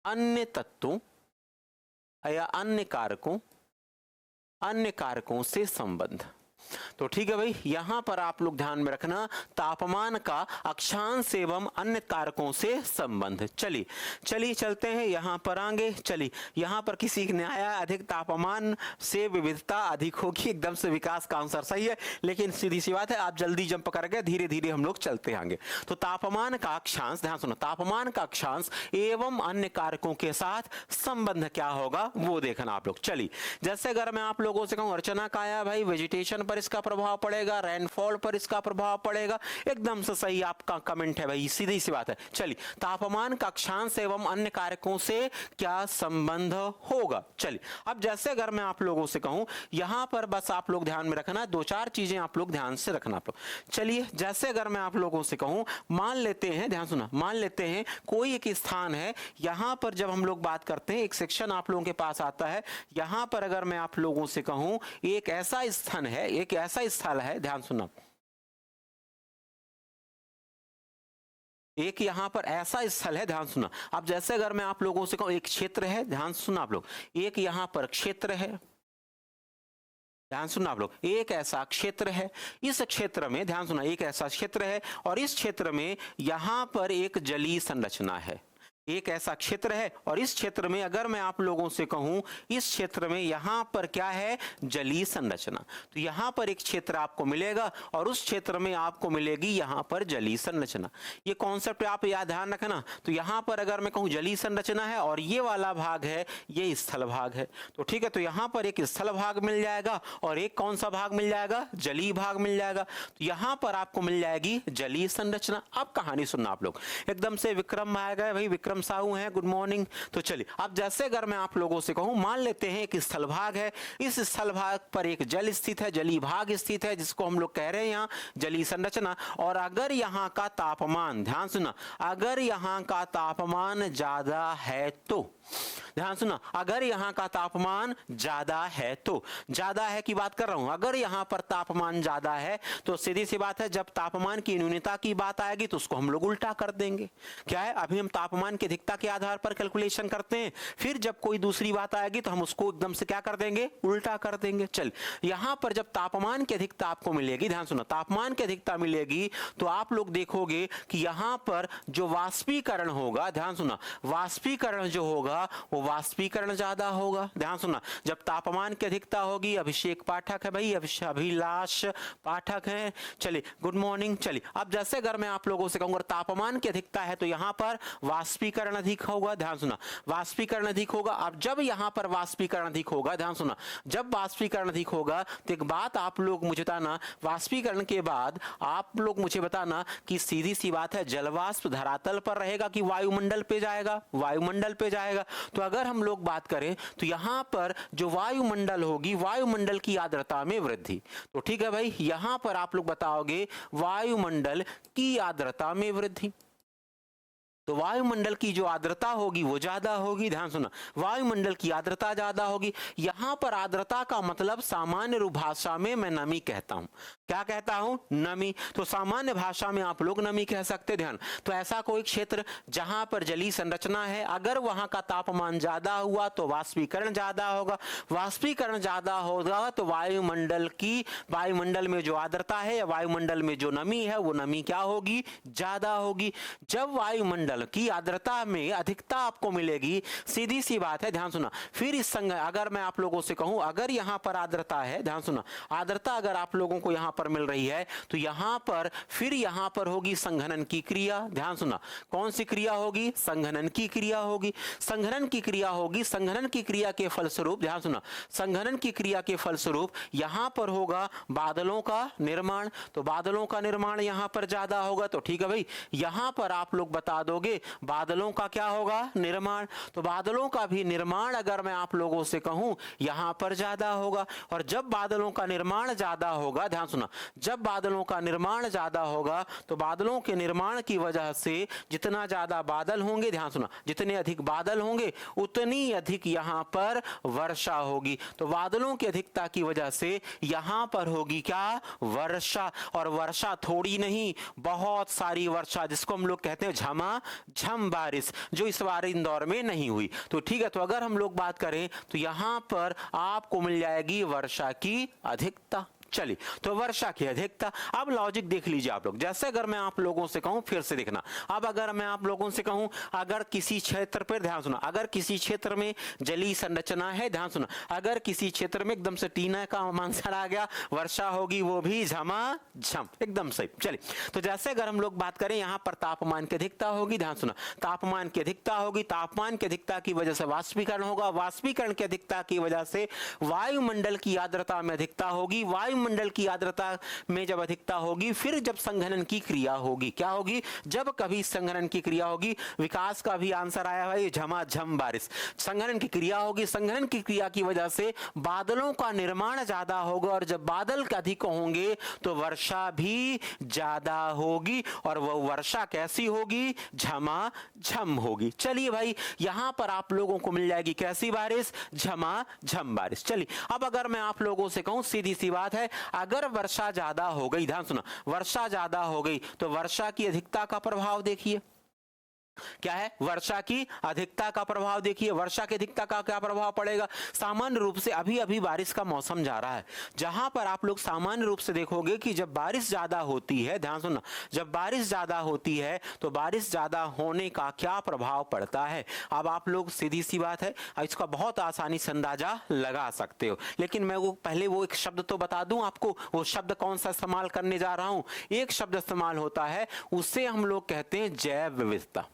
अन्य तत्वों या अन्य कारकों से संबंध। तो ठीक है भाई, यहां पर आप लोग ध्यान में रखना तापमान का अक्षांश एवं अन्य कारकों से संबंध। चलिए चलते हैं यहां पर आगे। चलिए यहां पर किसी ने आया अधिक तापमान से विविधता अधिक होगी, एकदम से विकास का आंसर सही है, लेकिन सीधी सी बात है आप जल्दी जंप करके धीरे धीरे हम लोग चलते आगे। तो तापमान का अक्षांश, ध्यान सुनो, तापमान का अक्षांश एवं अन्य कारकों के साथ संबंध क्या होगा वो देखना आप लोग। चलिए जैसे अगर मैं आप लोगों से कहूं अर्चना का आया भाई वेजिटेशन पर इसका प्रभाव पड़ेगा, रेनफॉल पर इसका प्रभाव पड़ेगा, एकदम से सही आपका कमेंट है भाई, सीधी सी बात है। चलिए तापमान का अक्षांश एवं अन्य कारकों से क्या संबंध होगा। चलिए अब जैसे अगर मैं आप लोगों से कहूं यहां पर बस आप लोग ध्यान में रखना, दो चार चीजें आप लोग ध्यान से रखना आप लोग। चलिए जैसे अगर मैं आप लोगों से कहूं, मान लेते हैं, ध्यान सुना, मान लेते हैं कोई एक स्थान है, यहां पर जब हम लोग बात करते हैं एक सेक्शन आप लोगों के पास आता है, यहां पर अगर मैं आप लोगों से कहूं एक ऐसा स्थान है, एक ऐसा स्थल है, ध्यान सुनना, एक यहां पर ऐसा स्थल है, ध्यान सुना। अब जैसे अगर मैं आप लोगों से कहूं एक क्षेत्र है, ध्यान सुना आप लोग, एक यहां पर क्षेत्र है, ध्यान सुना आप लोग, एक ऐसा क्षेत्र है, इस क्षेत्र में ध्यान सुना एक ऐसा क्षेत्र है और इस क्षेत्र में यहां पर एक जलीय संरचना है, एक ऐसा क्षेत्र है और इस क्षेत्र में अगर मैं आप लोगों से कहूं इस क्षेत्र में यहां पर क्या है, जलीय संरचना। तो यहां पर एक क्षेत्र आपको मिलेगा और उस क्षेत्र में आपको मिलेगी यहां पर जलीय संरचना। ये कॉन्सेप्ट आप याद ध्यान रखना। तो यहां पर अगर मैं कहूं जलीय संरचना है और ये वाला भाग है, ये स्थल भाग है, तो ठीक है, तो यहां पर एक स्थल भाग मिल जाएगा और एक कौन सा भाग मिल जाएगा, जलीय भाग मिल जाएगा। तो यहां पर आपको मिल जाएगी जलीय संरचना। अब कहानी सुनना आप लोग, एकदम से विक्रम आ गए भाई, विक्रम साहू हैं, गुड मॉर्निंग। तो चलिए अब जैसे अगर मैं आप लोगों से कहूं, मान लेते हैं एक स्थल भाग है, इस स्थल भाग पर एक जल स्थित है, जलीय भाग स्थित है, जिसको हम लोग कह रहे हैं यहाँ जलीय संरचना। और अगर यहाँ का तापमान, ध्यान सुना, अगर यहाँ का तापमान ज्यादा है तो, ध्यान सुना, अगर यहाँ का तापमान ज्यादा है तो, ज्यादा है की बात कर रहा हूं, अगर यहाँ पर तापमान ज्यादा है तो सीधी सी बात है जब तापमान की न्यूनता की बात आएगी तो उसको हम लोग उल्टा कर देंगे। क्या है, अभी हम तापमान की अधिकता के आधार पर कैलकुलेशन करते हैं, फिर जब कोई दूसरी बात आएगी तो हम उसको एकदम से क्या कर देंगे, उल्टा कर देंगे। चल यहां पर जब तापमान की अधिकता आपको मिलेगी, ध्यान सुना, तापमान की अधिकता मिलेगी तो आप लोग देखोगे कि यहां पर जो वाष्पीकरण होगा, ध्यान सुना, वाष्पीकरण जो होगा वो वाष्पीकरण ज्यादा होगा। ध्यान सुना, जब तापमान की अधिकता होगी, अभिषेक पाठक है भाई, अभिलाष पाठक है, चलिए गुड मॉर्निंग। चलिए अब जैसे अगर मैं आप लोगों से कहूंगा तापमान की अधिकता है तो यहां पर वाष्पीकरण अधिक होगा, ध्यान सुना, वाष्पीकरण अधिक होगा। अब जब यहां पर वाष्पीकरण अधिक होगा, ध्यान सुना, जब वाष्पीकरण अधिक होगा तो एक बात आप लोग मुझे बताना, वाष्पीकरण के बाद आप लोग मुझे बताना कि सीधी सी बात है जलवाष्प धरातल पर रहेगा कि वायुमंडल पे जाएगा, वायुमंडल पे जाएगा। तो अगर हम लोग बात करें तो यहां पर जो वायुमंडल होगी, वायुमंडल की आर्द्रता में वृद्धि। तो ठीक है भाई, यहां पर आप लोग बताओगे वायुमंडल की आर्द्रता में वृद्धि, तो वायुमंडल की जो आर्द्रता होगी वो ज्यादा होगी। ध्यान सुना, वायुमंडल की आर्द्रता ज्यादा होगी। यहां पर आर्द्रता का मतलब सामान्य रूप भाषा में मैं नमी कहता हूं। क्या कहता हूं, नमी। तो सामान्य भाषा में आप लोग नमी कह सकते। ध्यान, तो ऐसा कोई क्षेत्र जहां पर जलीय संरचना है, अगर वहां का तापमान ज्यादा हुआ तो वाष्पीकरण ज्यादा होगा, वाष्पीकरण ज्यादा होगा तो वायुमंडल में जो आर्द्रता है या वायुमंडल में जो नमी है वो नमी क्या होगी, ज्यादा होगी। जब वायुमंडल वायुमंडल की आर्द्रता में अधिकता आपको मिलेगी। सीधी सी बात है, ध्यान सुना। फिर इस अगर मैं आप लोगों से कहूं, अगर यहां पर आर्द्रता है, ध्यान सुना, आर्द्रता अगर आप लोगों को यहां पर मिल रही है तो यहां पर फिर यहां पर होगी संघनन की क्रिया। ध्यान सुना, कौन सी क्रिया होगी? संघनन की क्रिया होगी। संघनन की क्रिया होगी। संघनन की क्रिया के फलस्वरूप, ध्यान सुना, संघनन की क्रिया के फलस्वरूप यहां पर होगा बादलों का निर्माण। तो बादलों का निर्माण यहां पर ज्यादा होगा, तो ठीक है भाई, यहां पर आप लोग बता दोगे बादलों का क्या होगा? निर्माण। तो बादलों का भी निर्माण अगर मैं आप लोगों से कहूं यहां पर ज्यादा होगा। और जब बादलों का निर्माण ज्यादा होगा, ध्यान सुना, जब बादलों का निर्माण ज्यादा होगा तो बादलों के निर्माण की वजह से जितना ज्यादा बादल होंगे, ध्यान सुना, जितने अधिक बादल होंगे उतनी अधिक यहां पर वर्षा होगी। तो बादलों की अधिकता की वजह से यहां पर होगी क्या? वर्षा। और वर्षा थोड़ी नहीं, बहुत सारी वर्षा, जिसको हम लोग कहते हैं झमाझम बारिश, जो इस बार इंदौर में नहीं हुई। तो ठीक है, तो अगर हम लोग बात करें तो यहां पर आपको मिल जाएगी वर्षा की अधिकता। चलिए, तो वर्षा की अधिकता। अब लॉजिक देख लीजिए आप लोग। जैसे अगर मैं आप लोगों से कहूं, फिर से देखना, अब अगर मैं आप लोगों से कहूं अगर किसी क्षेत्र पर, ध्यान सुना, अगर किसी क्षेत्र में जलीय संरचना है, ध्यान सुना, अगर किसी क्षेत्र में एकदम से टीना का आंसर आ गया, वर्षा होगी वो भी झमाझम, एकदम सही। चलिए, तो जैसे अगर हम लोग बात करें यहां पर तापमान की अधिकता होगी, ध्यान सुना, तापमान की अधिकता होगी, तापमान की अधिकता की वजह से वाष्पीकरण होगा, वाष्पीकरण की अधिकता की वजह से वायुमंडल की आर्द्रता में अधिकता होगी, वायुमंडल की आर्द्रता में जब अधिकता होगी फिर जब संघनन की क्रिया होगी, क्या होगी? जब कभी संघनन की क्रिया होगी, विकास का भी आंसर आया भाई, झमाझम बारिश, संघनन की क्रिया होगी। संघनन की क्रिया की वजह से बादलों का निर्माण ज्यादा होगा, और जब बादल अधिक होंगे तो वर्षा भी ज्यादा होगी, और वह वर्षा कैसी होगी? झमाझम होगी। चलिए भाई, यहां पर आप लोगों को मिल जाएगी कैसी बारिश? झमाझम बारिश। चलिए, अब अगर मैं आप लोगों से कहूं, सीधी सी बात है, अगर वर्षा ज्यादा हो गई, ध्यान सुना, वर्षा ज्यादा हो गई तो वर्षा की अधिकता का प्रभाव देखिए क्या है? वर्षा की अधिकता का प्रभाव देखिए। वर्षा की अधिकता का क्या प्रभाव पड़ेगा? सामान्य रूप से अभी अभी बारिश का मौसम जा रहा है, जहां पर आप लोग सामान्य रूप से देखोगे कि जब बारिश ज्यादा होती है, ध्यान सुनना, जब बारिश ज्यादा होती है तो बारिश ज्यादा होने का क्या प्रभाव पड़ता है? अब आप लोग, सीधी सी बात है, इसका बहुत आसानी से अंदाजा लगा सकते हो, लेकिन मैं वो पहले वो एक शब्द तो बता दूं आपको। वो शब्द कौन सा इस्तेमाल करने जा रहा हूं? एक शब्द इस्तेमाल होता है, उसे हम लोग कहते हैं जैव विविधता।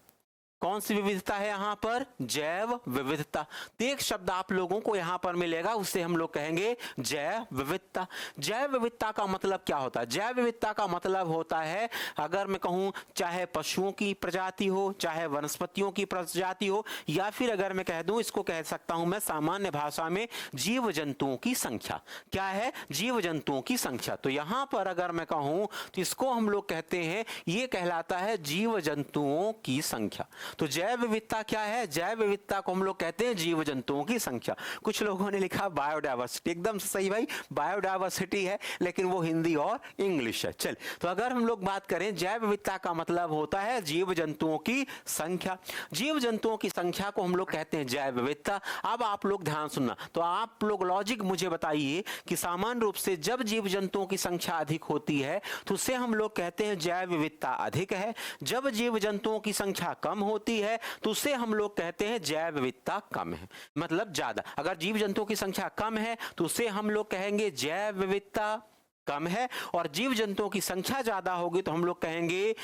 कौन सी विविधता है यहां पर? जैव विविधता। तो एक शब्द आप लोगों को यहां पर मिलेगा, उसे हम लोग कहेंगे जैव विविधता। जैव विविधता का मतलब क्या होता है? जैव विविधता का मतलब होता है, अगर मैं कहूं, चाहे पशुओं की प्रजाति हो, चाहे वनस्पतियों की प्रजाति हो, या फिर अगर मैं कह दूं, इसको कह सकता हूं मैं सामान्य भाषा में, जीव जंतुओं की संख्या। क्या है? जीव जंतुओं की संख्या। तो यहां पर अगर मैं कहूं तो इसको हम लोग कहते हैं, यह कहलाता है जीव जंतुओं की संख्या। तो जैव विविधता क्या है? जैव विविधता को हम लोग कहते हैं जीव जंतुओं की संख्या। कुछ लोगों ने लिखा बायोडायवर्सिटी, एकदम सही भाई, बायोडायवर्सिटी है, लेकिन वो हिंदी और इंग्लिश है। चल, तो अगर हम लोग बात करें, जैव विविधता का मतलब होता है जीव जंतुओं की संख्या। जीव जंतुओं की संख्या को हम लोग कहते हैं जैव विविधता। अब आप लोग ध्यान सुनना, तो आप लोग लॉजिक मुझे बताइए कि सामान्य रूप से जब जीव जंतुओं की संख्या अधिक होती है तो उसे हम लोग कहते हैं जैव विविधता अधिक है। जब जीव जंतुओं की संख्या कम होती है तो उसे हम लोग कहते हैं जैव विविधता कम है, मतलब ज्यादा। अगर जीव जंतुओं की संख्या कम है तो उसे हम लोग कहेंगे जैव विविधता कम है, और जीव जंतुओं की संख्या ज्यादा होगी तो हम लोग कहेंगे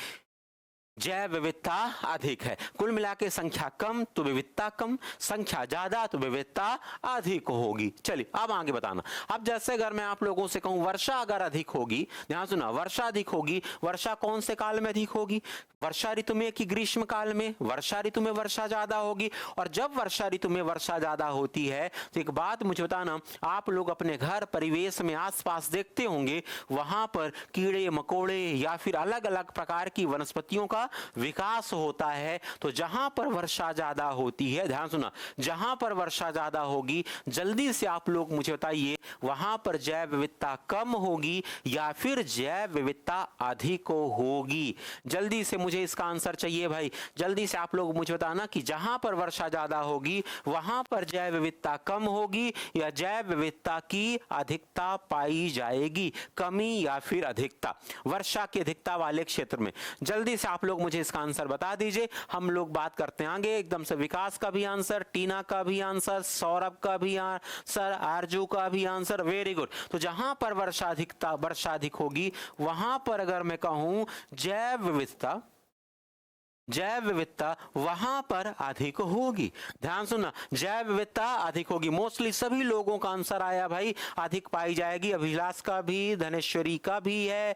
जैव विविधता अधिक है। कुल मिलाकर संख्या कम तो विविधता कम, संख्या ज्यादा तो विविधता अधिक होगी। चलिए, अब आगे बताना। अब जैसे अगर मैं आप लोगों से कहूं वर्षा अगर अधिक होगी, ध्यान सुना, वर्षा अधिक होगी, वर्षा कौन से काल में अधिक होगी? वर्षा ऋतु में कि ग्रीष्म काल में? वर्षा ऋतु में वर्षा ज्यादा होगी। और जब वर्षा ऋतु में वर्षा ज्यादा होती है तो एक बात मुझे बताना, आप लोग अपने घर परिवेश में आसपास देखते होंगे, वहां पर कीड़े मकोड़े या फिर अलग अलग प्रकार की वनस्पतियों का विकास होता है। तो जहां पर वर्षा ज्यादा होती है, ध्यान सुना, जहां पर वर्षा ज्यादा होगी, जल्दी से आप लोग मुझे बताइए, वहां पर जैव विविधता कम होगी या फिर जैव विविधता अधिक होगी? जल्दी से मुझे इसका आंसर चाहिए भाई, जल्दी से आप लोग मुझे बताना कि जहां पर वर्षा ज्यादा होगी वहां पर जैव विविधता कम होगी या जैव विविधता की अधिकता पाई जाएगी, कमी या फिर अधिकता? वर्षा की अधिकता वाले क्षेत्र में जल्दी से आप लोग लोग मुझे इसका आंसर बता दीजिए। हम लोग बात करते हैं आगे। एकदम से विकास का भी आंसर, टीना का भी आंसर, सौरभ का भी आंसर, आरजू का भी आंसर। Very good. तो जहां पर वर्षा अधिक होगी वहां पर अगर मैं कहूं जैव विविधता वहां पर अधिक होगी। ध्यान सुनना, जैव विविधता अधिक होगी। मोस्टली सभी लोगों का आंसर आया भाई अधिक पाई जाएगी। अभिलाष का भी, धनेश्वरी का भी है।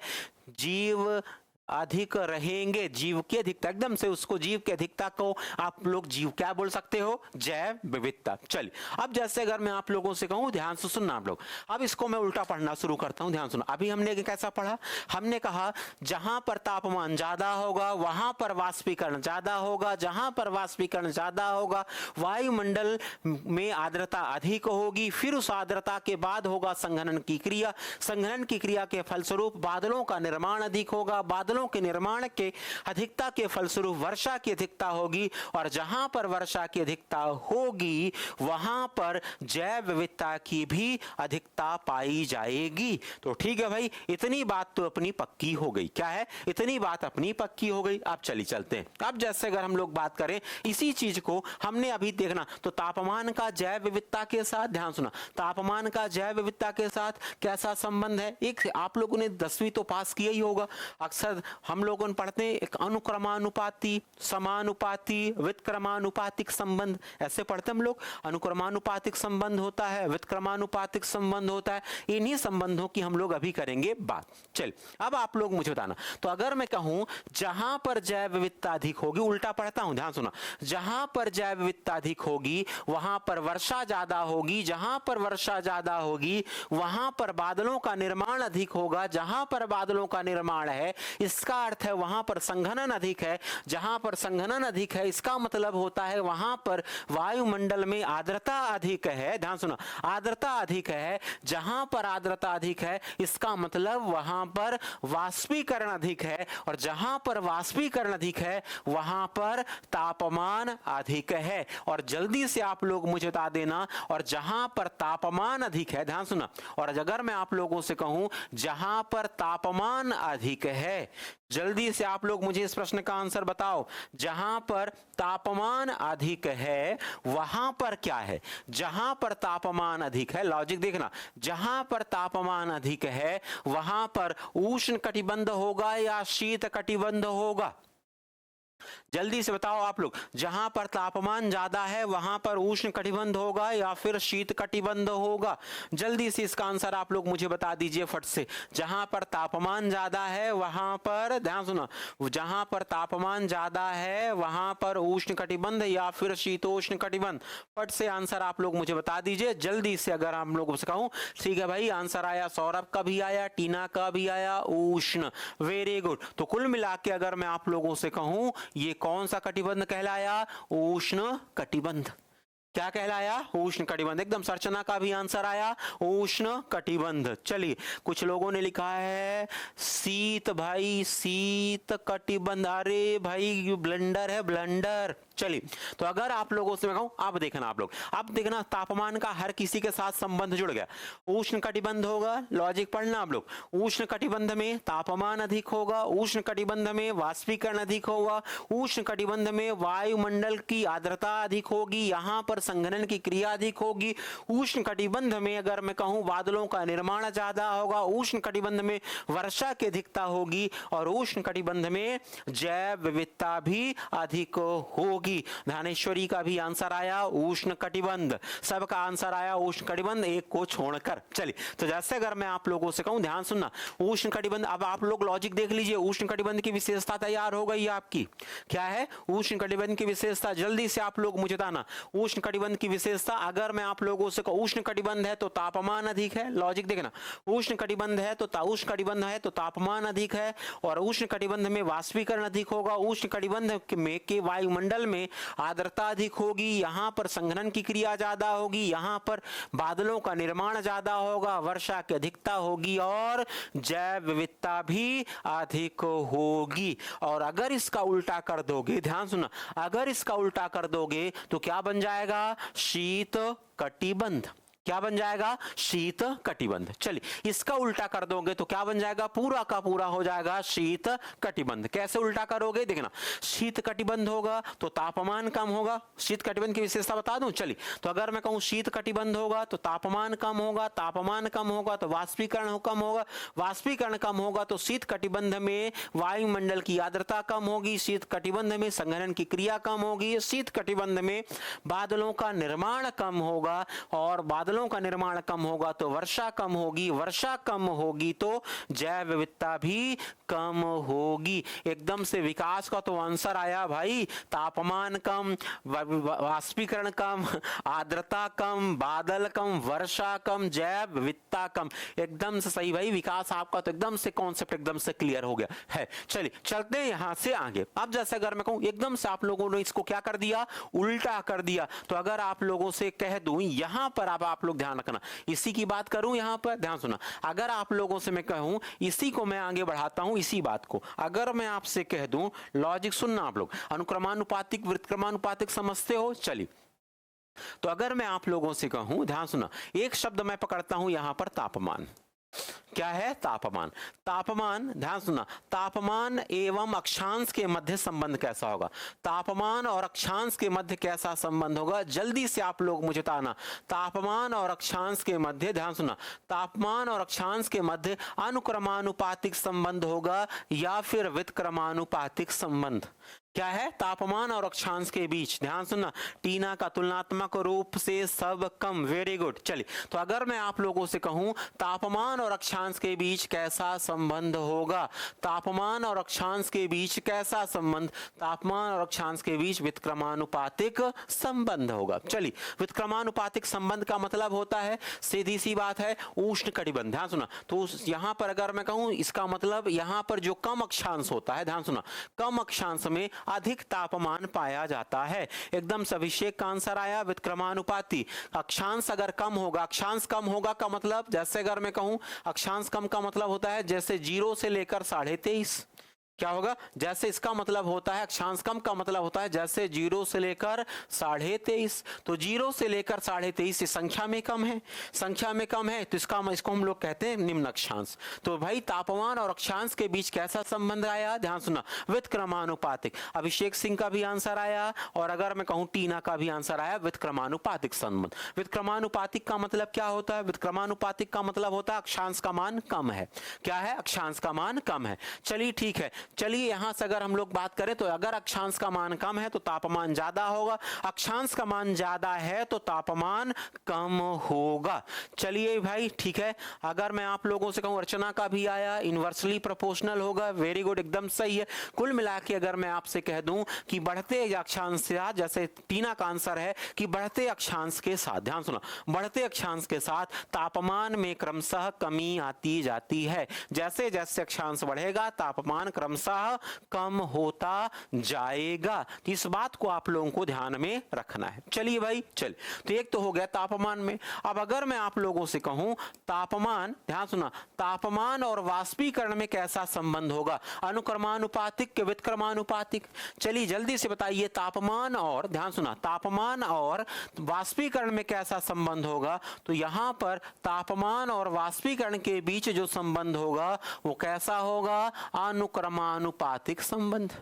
जीव अधिक रहेंगे, जीव की अधिकता, एकदम से उसको जीव की अधिकता को आप लोग जीव क्या बोल सकते हो? जैव विविधता। चलिए अब जैसे अगर मैं आप लोगों से कहूं, ध्यान से सुनना आप लोग, अब इसको मैं उल्टा पढ़ना शुरू करता हूं। ध्यान सुनो, अभी हमने कैसा पढ़ा? हमने कहा जहां पर तापमान ज्यादा होगा वहां पर वाष्पीकरण ज्यादा होगा, जहां पर वाष्पीकरण ज्यादा होगा वायुमंडल में आर्द्रता अधिक होगी, फिर उस आर्द्रता के बाद होगा संघनन की क्रिया। संघनन की क्रिया के फलस्वरूप बादलों का निर्माण अधिक होगा, बादलों के निर्माण के अधिकता के फलस्वरूप वर्षा की अधिकता होगी, और जहां पर वर्षा की अधिकता होगी वहां पर जैव विविधता की भी अधिकता पाई जाएगी। तो ठीक है भाई, इतनी बात तो अपनी पक्की हो गई। क्या है? इतनी बात अपनी पक्की हो गई। अब चलिए चलते हैं। अब जैसे अगर हम लोग बात करें इसी चीज को, हमने अभी देखना तो तापमान का जैव विविधता के साथ, ध्यान सुना, तापमान का जैव विविधता के साथ कैसा संबंध है? एक आप लोगों ने 10वीं तो पास किया ही होगा। अक्सर हम लोगों ने पढ़ते हैं एक अनुक्रमानुपाती, समानुपाती, व्युत्क्रमानुपातिक संबंध, ऐसे पढ़ते हम लोग। अनुक्रमानुपातिक संबंध होता है, व्युत्क्रमानुपातिक संबंध होता है। इन्हीं संबंधों की हम लोग अभी करेंगे बात। चल अब आप लोग मुझे बताना, तो अगर मैं कहूं जहां पर जैव विविधता अधिक होगी, उल्टा पढ़ता हूं, ध्यान सुना, जहां पर जैव विविधता अधिक होगी वहां पर वर्षा ज्यादा होगी, जहां पर वर्षा ज्यादा होगी वहां पर बादलों का निर्माण अधिक होगा, जहां पर बादलों का निर्माण है इसका अर्थ है वहां पर संघनन अधिक है, जहां पर संघनन अधिक है इसका मतलब होता है वहां पर वायुमंडल में आर्द्रता अधिक है। ध्यान सुना, आर्द्रता अधिक है। जहां पर आर्द्रता अधिक है इसका मतलब वहां पर वाष्पीकरण अधिक है, और जहां पर वाष्पीकरण अधिक है वहां पर तापमान अधिक है। और जल्दी से आप लोग मुझे बता देना, और जहां पर तापमान अधिक है, ध्यान सुना, और अगर मैं आप लोगों से कहूं जहां पर तापमान अधिक है, जल्दी से आप लोग मुझे इस प्रश्न का आंसर बताओ। जहां पर तापमान अधिक है वहां पर क्या है? जहां पर तापमान अधिक है, लॉजिक देखना, जहां पर तापमान अधिक है वहां पर उष्ण कटिबंध होगा या शीत कटिबंध होगा? जल्दी से बताओ आप लोग। जहां पर तापमान ज्यादा है वहां पर उष्ण कटिबंध होगा या फिर शीत कटिबंध होगा? जल्दी से इसका आंसर आप लोग मुझे बता दीजिए फट से। जहां पर तापमान ज्यादा है वहां पर, ध्यान सुनो, जहां पर तापमान ज्यादा है वहां पर उष्ण कटिबंध या फिर शीतोष्ण कटिबंध? फट से आंसर आप लोग मुझे बता दीजिए जल्दी से। अगर हम लोग से कहूं, ठीक है भाई, आंसर आया, सौरभ का भी आया, टीना का भी आया, उष्ण। Very good. तो कुल मिला के अगर मैं आप लोगों से कहूं ये कौन सा कटिबंध कहलाया? उष्ण कटिबंध। क्या कहलाया? उष्ण कटिबंध। एकदम सर्चना का भी आंसर आया, उष्ण कटिबंध। चलिए कुछ लोगों ने लिखा है शीत, भाई शीत कटिबंध। अरे भाई ब्लंडर है, ब्लंडर। चलिए तो अगर आप लोगों से मैं कहूं, अब देखना आप लोग, अब देखना तापमान का हर किसी के साथ संबंध जुड़ गया। उष्ण कटिबंध होगा, लॉजिक पढ़ना आप लोग, उष्ण कटिबंध में तापमान अधिक होगा, उष्ण कटिबंध में वाष्पीकरण अधिक होगा, उष्ण कटिबंध में वायुमंडल की आर्द्रता अधिक होगी, यहां पर संघनन की क्रिया अधिक होगी। उष्ण कटिबंध में अगर मैं कहूं बादलों का निर्माण ज्यादा होगा, उष्ण कटिबंध में वर्षा की अधिकता होगी, और उष्ण कटिबंध में जैव विविधता भी अधिक होगी। धानेश्वरी का भी आंसर आया उष्ण कटिबंध, सबका आंसर आया उष्ण कटिबंध, एक को छोड़कर। चलिए तो जैसे अगर मैं आप लोगों से कहूं, ध्यान सुनना, उष्ण कटिबंध, अब आप लोग लॉजिक देख लीजिए, उष्ण कटिबंध की विशेषता तैयार हो गई आपकी। क्या है उष्ण कटिबंध की विशेषता? जल्दी से आप लोग मुझे बताना। उष्ण कटिबंध की विशेषता, अगर मैं आप लोगों से कहूं उष्ण कटिबंध है तो तापमान अधिक है, लॉजिक देखना, उष्ण कटिबंध है तो उष्ण कटिबंध है तो तापमान अधिक है, और उष्ण कटिबंध में वाष्पीकरण अधिक होगा, उष्ण कटिबंध में के वायुमंडल में आर्द्रता अधिक होगी, यहां पर संघनन की क्रिया ज्यादा होगी, यहां पर बादलों का निर्माण ज्यादा होगा, वर्षा की अधिकता होगी, और जैव विविधता भी अधिक होगी। और अगर इसका उल्टा कर दोगे, ध्यान सुना, अगर इसका उल्टा कर दोगे तो क्या बन जाएगा? शीत कटिबंध। क्या बन जाएगा? शीत कटिबंध। चलिए इसका उल्टा कर दोगे तो क्या बन जाएगा? पूरा का पूरा हो जाएगा शीत कटिबंध। कैसे उल्टा करोगे? देखना, शीत कटिबंध होगा तो तापमान कम होगा। शीत कटिबंध की विशेषता बता दूं। चलिए तो अगर मैं कहूं शीत कटिबंध होगा तो तापमान कम होगा, तापमान कम होगा तो वाष्पीकरण कम होगा, वाष्पीकरण कम होगा तो शीत कटिबंध में वायुमंडल की आर्द्रता कम होगी, शीत कटिबंध में संघनन की क्रिया कम होगी, शीत कटिबंध में बादलों का निर्माण कम होगा, और बादलों का निर्माण कम होगा तो वर्षा कम होगी, वर्षा कम होगी तो जैव विविधता भी कम होगी। एकदम से विकास का तो आंसर आया भाई, तापमान कम, वाष्पीकरण कम, आर्द्रता कम, बादल कम, वर्षा कम, जैव विविधता कम। एकदम से सही भाई, विकास आपका तो एकदम से कॉन्सेप्ट एकदम से क्लियर हो गया है। चलिए चलते हैं यहां से आगे। अब जैसे अगर मैं कहूं एकदम से आप लोगों ने इसको क्या कर दिया? उल्टा कर दिया। तो अगर आप लोगों से कह दूं यहां पर, अब आप लोग ध्यान रखना, इसी की बात करूं यहां पर, ध्यान सुना। अगर आप लोगों से मैं कहूं, इसी को मैं आगे बढ़ाता हूं, इसी बात को अगर मैं आपसे कह दूं, लॉजिक सुनना आप लोग, अनुक्रमानुपातिक वृत्तक्रमानुपातिक समझते हो? चलिए तो अगर मैं आप लोगों से कहूं, ध्यान सुना, एक शब्द मैं पकड़ता हूं यहां पर, तापमान। क्या है? तापमान। तापमान, ध्यान सुनना, तापमान एवं अक्षांश के मध्य संबंध कैसा होगा? तापमान और अक्षांश के मध्य कैसा संबंध होगा? जल्दी से आप लोग मुझे बताना। तापमान और अक्षांश के मध्य, ध्यान सुनना, तापमान और अक्षांश के मध्य अनुक्रमानुपातिक संबंध होगा या फिर व्युत्क्रमानुपातिक संबंध? क्या है? तापमान और अक्षांश के बीच, ध्यान सुनना, टीना का तुलनात्मक रूप से सब कम। Very good. चलिए तो अगर मैं आप लोगों से कहूं तापमान और अक्षांश के बीच कैसा संबंध होगा? तापमान और अक्षांश के बीच कैसा संबंध? तापमान और अक्षांश के बीच व्युत्क्रमानुपातिक संबंध होगा। चलिए व्युत्क्रमानुपातिक संबंध का मतलब होता है, सीधी सी बात है, उष्ण कटिबंध। ध्यान सुना, तो यहां पर अगर मैं कहूं, इसका मतलब यहां पर जो कम अक्षांश होता है, ध्यान सुना, कम अक्षांश में अधिक तापमान पाया जाता है। एकदम से अभिषेक का आंसर आया, व्युत्क्रमानुपाती। अक्षांश अगर कम होगा, अक्षांश कम होगा का मतलब, जैसे अगर मैं कहूं अक्षांश कम का मतलब होता है जैसे 0 से लेकर 23.5, क्या होगा? जैसे इसका मतलब होता है, अक्षांश कम का मतलब होता है जैसे 0 से लेकर 23.5, तो 0 से लेकर 23.5 संख्या में कम है, संख्या में कम है, तो इसको हम लोग कहते हैं निम्न अक्षांश। तो भाई तापमान और अक्षांश के बीच कैसा संबंध आया? ध्यान सुना, व्युत्क्रमानुपातिक। अभिषेक सिंह का भी आंसर आया, और अगर मैं कहूं टीना का भी आंसर आया, व्युत्क्रमानुपातिक संबंध। व्युत्क्रमानुपातिक का मतलब क्या होता है? व्युत्क्रमानुपातिक का मतलब होता है अक्षांश का मान कम है। क्या है? अक्षांश का मान कम है। चलिए ठीक है, चलिए यहां से अगर हम लोग बात करें तो अगर अक्षांश का मान कम है तो तापमान ज्यादा होगा, अक्षांश का मान ज्यादा है तो तापमान कम होगा। चलिए भाई ठीक है, अगर मैं आप लोगों से कहूं अर्चना का भी आया, इनवर्सली प्रोपोर्शनल होगा। वेरी गुड, एकदम सही है। कुल मिला के अगर मैं आपसे कह दूं कि बढ़ते अक्षांश से, जैसे टीना का आंसर है कि बढ़ते अक्षांश के साथ, ध्यान सुना, बढ़ते अक्षांश के साथ तापमान में क्रमशः कमी आती जाती है। जैसे जैसे अक्षांश बढ़ेगा तापमान क्रमशः कम होता जाएगा। इस बात को आप लोगों को ध्यान में रखना है। चलिए भाई, चल तो एक तो हो गया तापमान में। अब अगर मैं आप लोगों से कहूं तापमान, ध्यान सुना, तापमान और वाष्पीकरण में कैसा संबंध होगा? अनुक्रमानुपातिक के व्युत्क्रमानुपातिक? चलिए जल्दी से बताइए, तापमान और, ध्यान सुना, तापमान और वाष्पीकरण में कैसा संबंध होगा? तो यहां पर तापमान और वाष्पीकरण के बीच जो संबंध होगा वो कैसा होगा? अनुक्रमानुपातिक संबंध।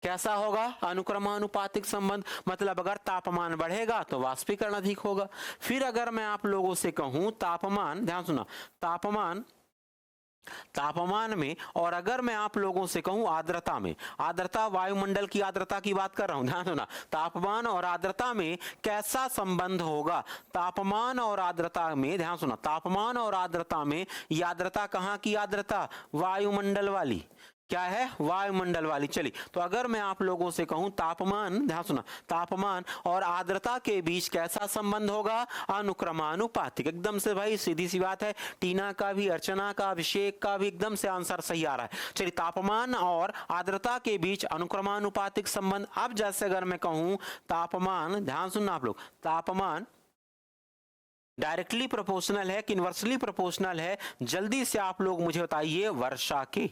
कैसा होगा? अनुक्रमानुपातिक संबंध। मतलब अगर तापमान बढ़ेगा तो वाष्पीकरण अधिक होगा। फिर अगर मैं आप लोगों से कहूं तापमान, ध्यान सुना, तापमान में, और अगर मैं आप लोगों से कहूं आर्द्रता में, आर्द्रता वायुमंडल की आर्द्रता की बात कर रहा हूं, ध्यान सुना, तापमान और आर्द्रता में कैसा संबंध होगा? तापमान और आर्द्रता में, ध्यान सुना, तापमान और आर्द्रता में, ये आर्द्रता कहां की आर्द्रता? वायुमंडल वाली। क्या है? वायुमंडल वाली। चलिए तो अगर मैं आप लोगों से कहूं तापमान, ध्यान सुना, तापमान और आर्द्रता के बीच कैसा संबंध होगा? अनुक्रमानुपातिक। एकदम से भाई सीधी सी बात है, टीना का भी, अर्चना का, अभिषेक का भी एकदम से आंसर सही आ रहा है। चलिए तापमान और आर्द्रता के बीच अनुक्रमानुपातिक संबंध। अब जैसे अगर मैं कहूं तापमान, ध्यान सुनना आप लोग, तापमान डायरेक्टली प्रोपोर्शनल है कि इनवर्सली प्रोपोर्शनल है? जल्दी से आप लोग मुझे बताइए वर्षा के।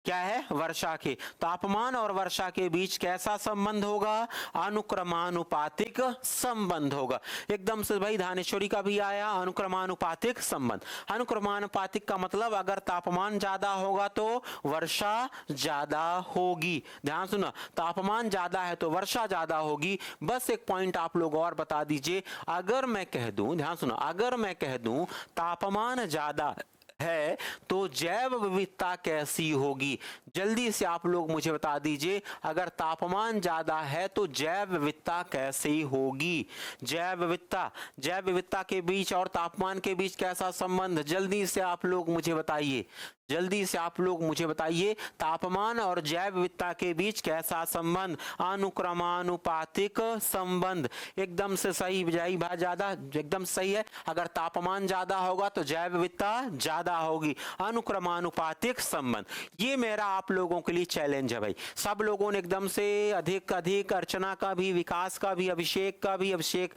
क्या है, वर्षा के। तापमान और वर्षा के बीच कैसा संबंध होगा, अनुक्रमानुपातिक संबंध होगा। एकदम से भाई धानेश्वरी का भी आया अनुक्रमानुपातिक संबंध। अनुक्रमानुपातिक का मतलब अगर तापमान ज्यादा होगा तो वर्षा ज्यादा होगी। ध्यान सुना, तापमान ज्यादा है तो वर्षा ज्यादा होगी। बस एक पॉइंट आप लोग और बता दीजिए, अगर मैं कह दूं, ध्यान सुना, अगर मैं कह दूं तापमान ज्यादा है तो जैव विविधता कैसी होगी, जल्दी से आप लोग मुझे बता दीजिए। अगर तापमान ज्यादा है तो जैव विविधता कैसी होगी, जैव विविधता के बीच और तापमान के बीच कैसा संबंध, जल्दी से आप लोग मुझे बताइए, जल्दी से आप लोग मुझे बताइए। तापमान और जैव विविधता के बीच कैसा संबंध, अनुक्रमानुपातिक संबंध। एकदम से सही, बजाई भाई ज्यादा, एकदम सही है। अगर तापमान ज्यादा होगा तो जैव विविधता ज्यादा होगी, अनुक्रमानुपातिक संबंध। ये मेरा आप लोगों के लिए चैलेंज है भाई। सब लोगों ने एकदम से अधिक अधिक, अर्चना का भी, विकास का भी, अभिषेक का भी, अभिषेक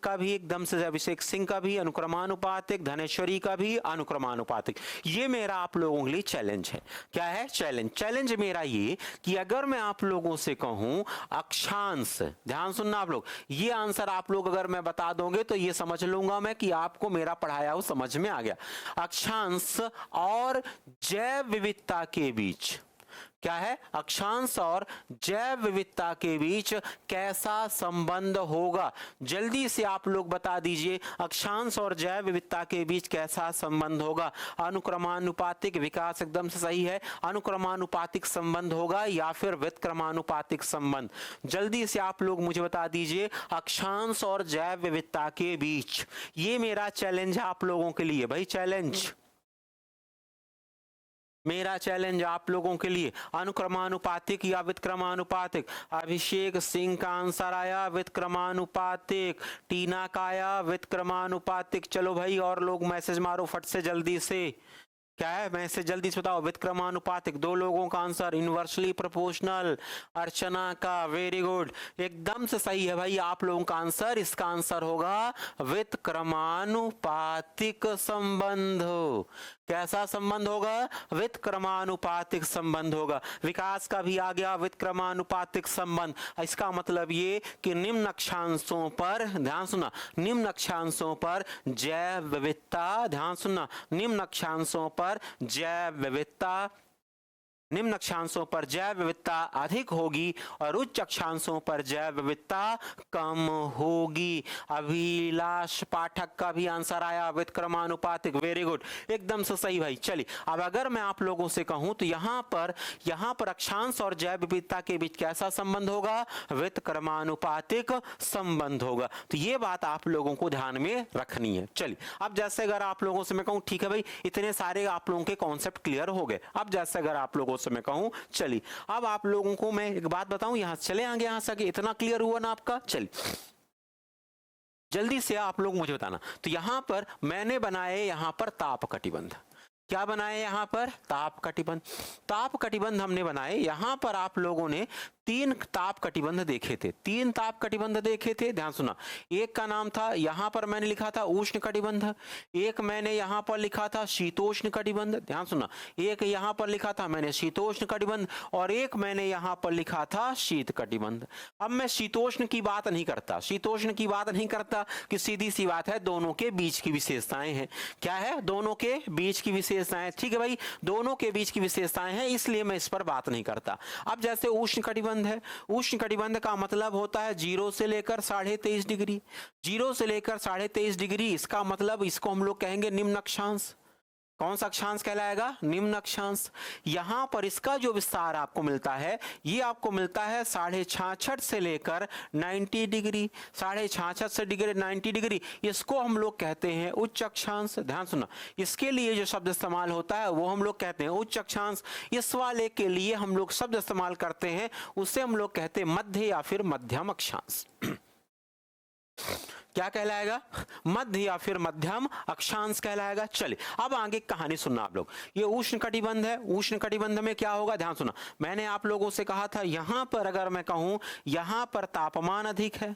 का भी, एकदम से अभिषेक सिंह का भी अनुक्रमानुपातिक, धनेश्वरी का भी अनुक्रमानुपातिक। ये मेरा आप लोगों के लिए चैलेंज है। क्या है चैलेंज मेरा ये कि अगर मैं आप लोगों से कहूं अक्षांश, ध्यान सुनना आप लोग, ये आंसर आप लोग अगर मैं बता दोगे तो ये समझ लूंगा मैं कि आपको मेरा पढ़ाया हुआ समझ में आ गया। अक्षांश और जैव विविधता के बीच क्या है, अक्षांश और जैव विविधता के बीच कैसा संबंध होगा, जल्दी से आप लोग बता दीजिए। अक्षांश और जैव विविधता के बीच कैसा संबंध होगा, अनुक्रमानुपातिक, विकास एकदम से सही है, अनुक्रमानुपातिक संबंध होगा या फिर व्युत्क्रमानुपातिक संबंध, जल्दी से आप लोग मुझे बता दीजिए। अक्षांश और जैव विविधता के बीच, ये मेरा चैलेंज है आप लोगों के लिए भाई, चैलेंज, मेरा चैलेंज आप लोगों के लिए। अनुक्रमानुपातिक या व्युत्क्रमानुपातिक, अभिषेक सिंह का आंसर आया व्युत्क्रमानुपातिक, टीना का आया व्युत्क्रमानुपातिक। चलो भाई और लोग मैसेज मारो फट से, जल्दी से, क्या है मैसेज जल्दी से बताओ। व्युत्क्रमानुपातिक, दो लोगों का आंसर इनवर्सली प्रोपोर्शनल, अर्चना का, वेरी गुड, एकदम से सही है भाई आप लोगों का आंसर। इसका आंसर होगा व्युत्क्रमानुपातिक संबंध। कैसा संबंध होगा, व्युत्क्रमानुपातिक संबंध होगा। विकास का भी आ गया व्युत्क्रमानुपातिक संबंध। इसका मतलब ये कि निम्न अक्षांशों पर, ध्यान सुनना, निम्न अक्षांशों पर जैव विविधता, ध्यान सुनना, निम्न अक्षांशों पर जैव विविधता, निम्न अक्षांशों पर जैव विविधता अधिक होगी और उच्च अक्षांशों पर जैव विविधता कम होगी। अभिलाष पाठक का भी आंसर आया व्युत्क्रमानुपातिक, वेरी गुड, एकदम से सही भाई। चलिए अब अगर मैं आप लोगों से कहूं तो यहां पर अक्षांश और जैव विविधता के बीच कैसा संबंध होगा, व्युत्क्रमानुपातिक संबंध होगा। तो ये बात आप लोगों को ध्यान में रखनी है। चलिए अब जैसे अगर आप लोगों से मैं कहूं ठीक है भाई, इतने सारे आप लोगों के कॉन्सेप्ट क्लियर हो गए। अब जैसे अगर आप लोगों से मैं कहूं, चलिए अब आप लोगों को मैं एक बात बताऊं, यहां चले आगे, यहां से इतना क्लियर हुआ ना आपका। चलिए जल्दी से आप लोग मुझे बताना। तो यहां पर मैंने बनाए, यहां पर ताप कटिबंध, क्या बनाए यहां पर, ताप कटिबंध। ताप कटिबंध हमने बनाए। यहां पर आप लोगों ने तीन ताप कटिबंध देखे थे, तीन ताप कटिबंध देखे थे, ध्यान सुना। एक का नाम था, यहां पर मैंने लिखा था उष्ण कटिबंध, एक मैंने यहां पर लिखा था शीतोष्ण कटिबंध, ध्यान सुना, एक यहां पर लिखा था मैंने शीतोष्ण कटिबंध और एक मैंने यहां पर लिखा था शीत कटिबंध। अब मैं शीतोष्ण की बात नहीं करता, शीतोष्ण की बात नहीं करता कि सीधी सी बात है दोनों के बीच की विशेषताएं हैं। क्या है, दोनों के बीच की विशेषताएं, ठीक है भाई, दोनों के बीच की विशेषताएं हैं, इसलिए मैं इस पर बात नहीं करता। अब जैसे उष्ण कटिबंध है, उष्ण कटिबंध का मतलब होता है 0 से लेकर 23.5 डिग्री, 0 से लेकर 23.5 डिग्री, इसका मतलब इसको हम लोग कहेंगे निम्न अक्षांश। कौन सा अक्षांश कहलाएगा, निम्न अक्षांश। यहां पर इसका जो विस्तार आपको मिलता है, ये आपको मिलता है 66.5 से लेकर 90 डिग्री, 66.5 से 90 डिग्री, इसको हम लोग कहते हैं उच्च अक्षांश। ध्यान सुना, इसके लिए जो शब्द इस्तेमाल होता है वो हम लोग कहते हैं उच्च अक्षांश। इस वाले के लिए हम लोग शब्द इस्तेमाल करते हैं, उसे हम लोग कहते हैं मध्य या फिर मध्यम अक्षांश। क्या कहलाएगा, मध्य या फिर मध्यम अक्षांश कहलाएगा। चलिए अब आगे कहानी सुनना आप लोग। ये उष्ण कटिबंध है, उष्ण कटिबंध में क्या होगा, ध्यान सुना, मैंने आप लोगों से कहा था यहां पर अगर मैं कहूं यहां पर तापमान अधिक है,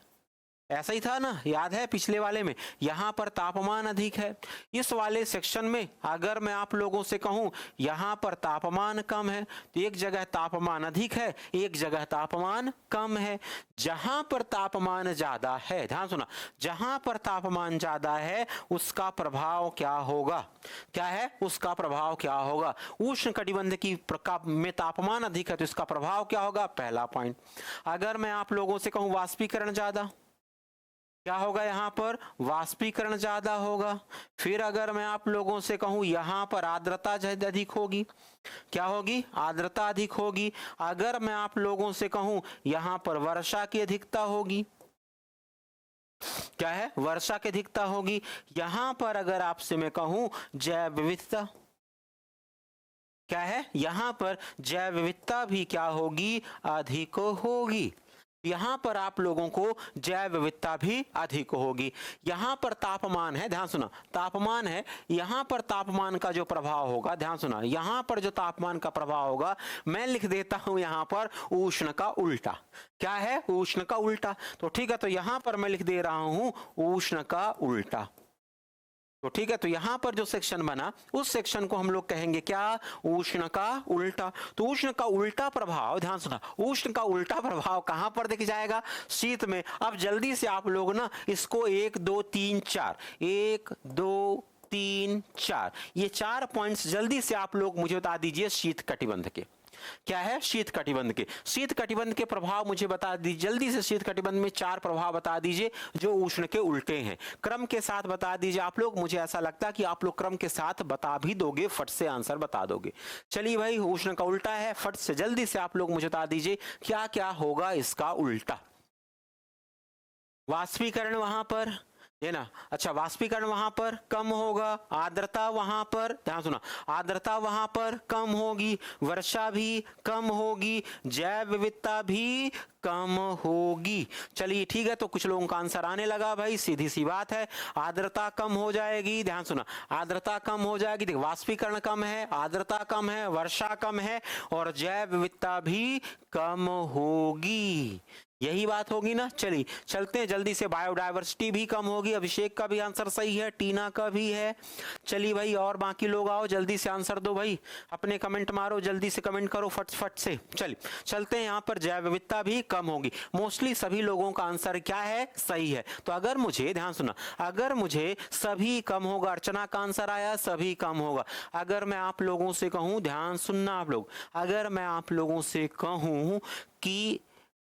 ऐसा ही था ना, याद है पिछले वाले में, यहाँ पर तापमान अधिक है। इस वाले सेक्शन में अगर मैं आप लोगों से कहूँ यहाँ पर तापमान कम है, तो एक जगह तापमान अधिक है, एक जगह तापमान कम है। जहां पर तापमान ज्यादा है, ध्यान सुना, जहां पर तापमान ज्यादा है उसका प्रभाव क्या होगा, क्या है उसका प्रभाव क्या होगा, उष्ण कटिबंध की में तापमान अधिक है तो इसका प्रभाव क्या होगा, पहला पॉइंट। अगर मैं आप लोगों से कहूँ वाष्पीकरण ज्यादा, क्या होगा, यहाँ पर वाष्पीकरण ज्यादा होगा। फिर अगर मैं आप लोगों से कहूं यहाँ पर आर्द्रता अधिक होगी, क्या होगी, आर्द्रता अधिक होगी। अगर मैं आप लोगों से कहूं यहाँ पर वर्षा की अधिकता होगी, क्या है, वर्षा की अधिकता होगी। यहाँ पर अगर आपसे मैं कहूं जैव विविधता, क्या है, यहाँ पर जैव विविधता भी क्या होगी, अधिक होगी। यहाँ पर आप लोगों को जैव विविधता भी अधिक होगी। यहाँ पर तापमान है, ध्यान सुना, तापमान है, यहाँ पर तापमान का जो प्रभाव होगा, ध्यान सुना, यहाँ पर जो तापमान का प्रभाव होगा मैं लिख देता हूं यहाँ पर उष्ण का उल्टा, क्या है, उष्ण का उल्टा। तो ठीक है, तो यहाँ पर मैं लिख दे रहा हूं उष्ण का उल्टा। तो ठीक है, तो यहां पर जो सेक्शन बना उस सेक्शन को हम लोग कहेंगे क्या, उष्ण का उल्टा। तो उष्ण का उल्टा प्रभाव, ध्यान सुना, उष्ण का उल्टा प्रभाव कहां पर दिख जाएगा, शीत में। अब जल्दी से आप लोग ना इसको 1 2 3 4 1 2 3 4 ये 4 पॉइंट्स जल्दी से आप लोग मुझे बता दीजिए शीत कटिबंध के, क्या है, शीत कटिबंध के। शीत कटिबंध के प्रभाव मुझे बता दीजिए जल्दी से, शीत कटिबंध में 4 प्रभाव बता दीजिए जो उष्ण के उल्टे हैं। क्रम के साथ बता दीजिए आप लोग, मुझे ऐसा लगता है कि आप लोग क्रम के साथ बता भी दोगे, फट से आंसर बता दोगे। चलिए भाई, उष्ण का उल्टा है, फट से जल्दी से आप लोग मुझे बता दीजिए क्या क्या होगा इसका उल्टा। वाष्पीकरण वहां पर है ना, अच्छा, वाष्पीकरण वहां पर कम होगा, आर्द्रता वहां पर, ध्यान सुना, आर्द्रता वहां पर कम होगी, वर्षा भी कम होगी, जैव विविधता भी कम होगी। चलिए ठीक है, तो कुछ लोगों का आंसर आने लगा भाई, सीधी सी बात है, आर्द्रता कम हो जाएगी, ध्यान सुना, आर्द्रता कम हो जाएगी। देखिए, वाष्पीकरण कम है, आर्द्रता कम है, वर्षा कम है और जैव विविधता भी कम होगी, यही बात होगी ना। चलिए चलते हैं जल्दी से, बायोडायवर्सिटी भी कम होगी। अभिषेक का भी आंसर सही है, टीना का भी है। चलिए भाई, और बाकी लोग आओ, जल्दी से आंसर दो भाई, अपने कमेंट मारो, जल्दी से कमेंट करो फट से। चलिए चलते हैं, यहाँ पर जैव विविधता भी कम होगी। मोस्टली सभी लोगों का आंसर क्या है, सही है। तो अगर मुझे, ध्यान सुना, अगर मुझे सभी कम होगा, अर्चना का आंसर आया सभी कम होगा। अगर मैं आप लोगों से कहूं, ध्यान सुनना आप लोग, अगर मैं आप लोगों से कहूं कि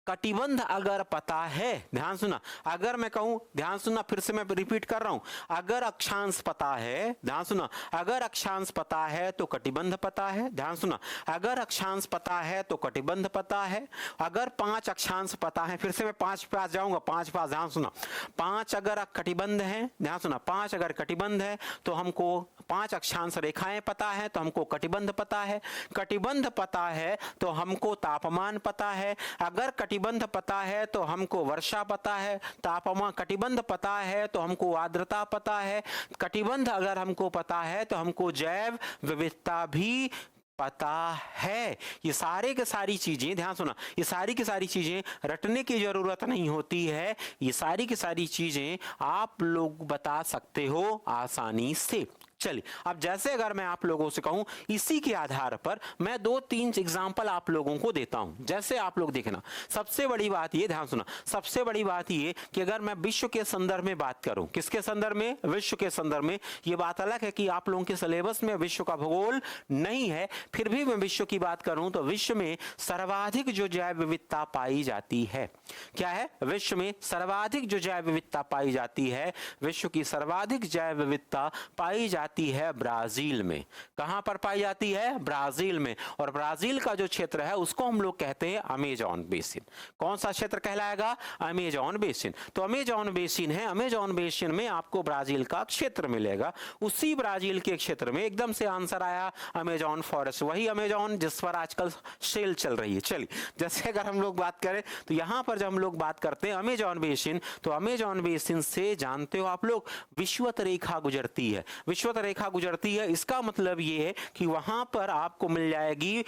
कटिबंध अगर पता है, ध्यान सुना, अगर मैं कहूं, ध्यान सुनना, फिर से मैं रिपीट कर रहा हूं, अगर अक्षांश पता है, ध्यान सुना, अगर अक्षांश पता है तो कटिबंध पता है, ध्यान सुना, अगर अक्षांश पता है तो कटिबंध पता है। अगर 5 अक्षांश पता है, फिर से मैं 5 पे आ जाऊंगा, 5 पास, ध्यान सुना, 5 अगर कटिबंध है, ध्यान सुना, 5 अगर कटिबंध है तो हमको 5 अक्षांश रेखाएं पता है तो हमको कटिबंध पता है। कटिबंध पता है तो हमको तापमान पता है। अगर कटिबंध पता है तो हमको वर्षा पता है, तापमान, कटिबंध पता है तो हमको आर्द्रता पता है, कटिबंध अगर हमको पता है तो हमको जैव विविधता भी पता है। ये सारे के सारी चीजें, ध्यान सुना, ये सारी की सारी चीजें रटने की जरूरत नहीं होती है, ये सारी की सारी चीजें आप लोग बता सकते हो आसानी से। चलिए, अब जैसे अगर मैं आप लोगों से कहूं, इसी के आधार पर मैं 2-3 एग्जांपल आप लोगों को देता हूं। जैसे आप लोग देखना, सबसे बड़ी बात ये, ध्यान सुना, सबसे बड़ी बात ये कि अगर मैं विश्व के संदर्भ में बात करूं, किसके संदर्भ में, विश्व के संदर्भ में। ये बात अलग है कि आप लोगों के सिलेबस में विश्व का भूगोल नहीं है, फिर भी मैं विश्व की बात करूं तो विश्व में सर्वाधिक जो जैव विविधता पाई जाती है, क्या है, विश्व में सर्वाधिक जो जैव विविधता पाई जाती है, विश्व की सर्वाधिक जैव विविधता पाई जाती है ब्राजील में। कहां पर पाई जाती है, ब्राजील में। और ब्राजील का जो क्षेत्र है उसको हम लोग कहते हैं अमेजॉन बेसिन। कौन सा क्षेत्र कहलाएगा, अमेजॉन बेसिन। तो अमेजॉन बेसिन है, अमेजॉन बेसिन में आपको ब्राजील का क्षेत्र मिलेगा। उसी ब्राजील के क्षेत्र में एकदम से आंसर आया अमेजॉन फॉरेस्ट, वही अमेजॉन जिस पर आजकल सेल चल रही है। चलिए, जैसे अगर हम लोग बात करें तो यहां पर जब हम लोग बात करते हैं अमेजॉन बेसिन, तो अमेजॉन बेसिन से जानते हो आप लोग विषुवत रेखा गुजरती है। विषुवत रेखा गुजरती है, इसका मतलब ये है कि वहां पर आपको मिल जाएगी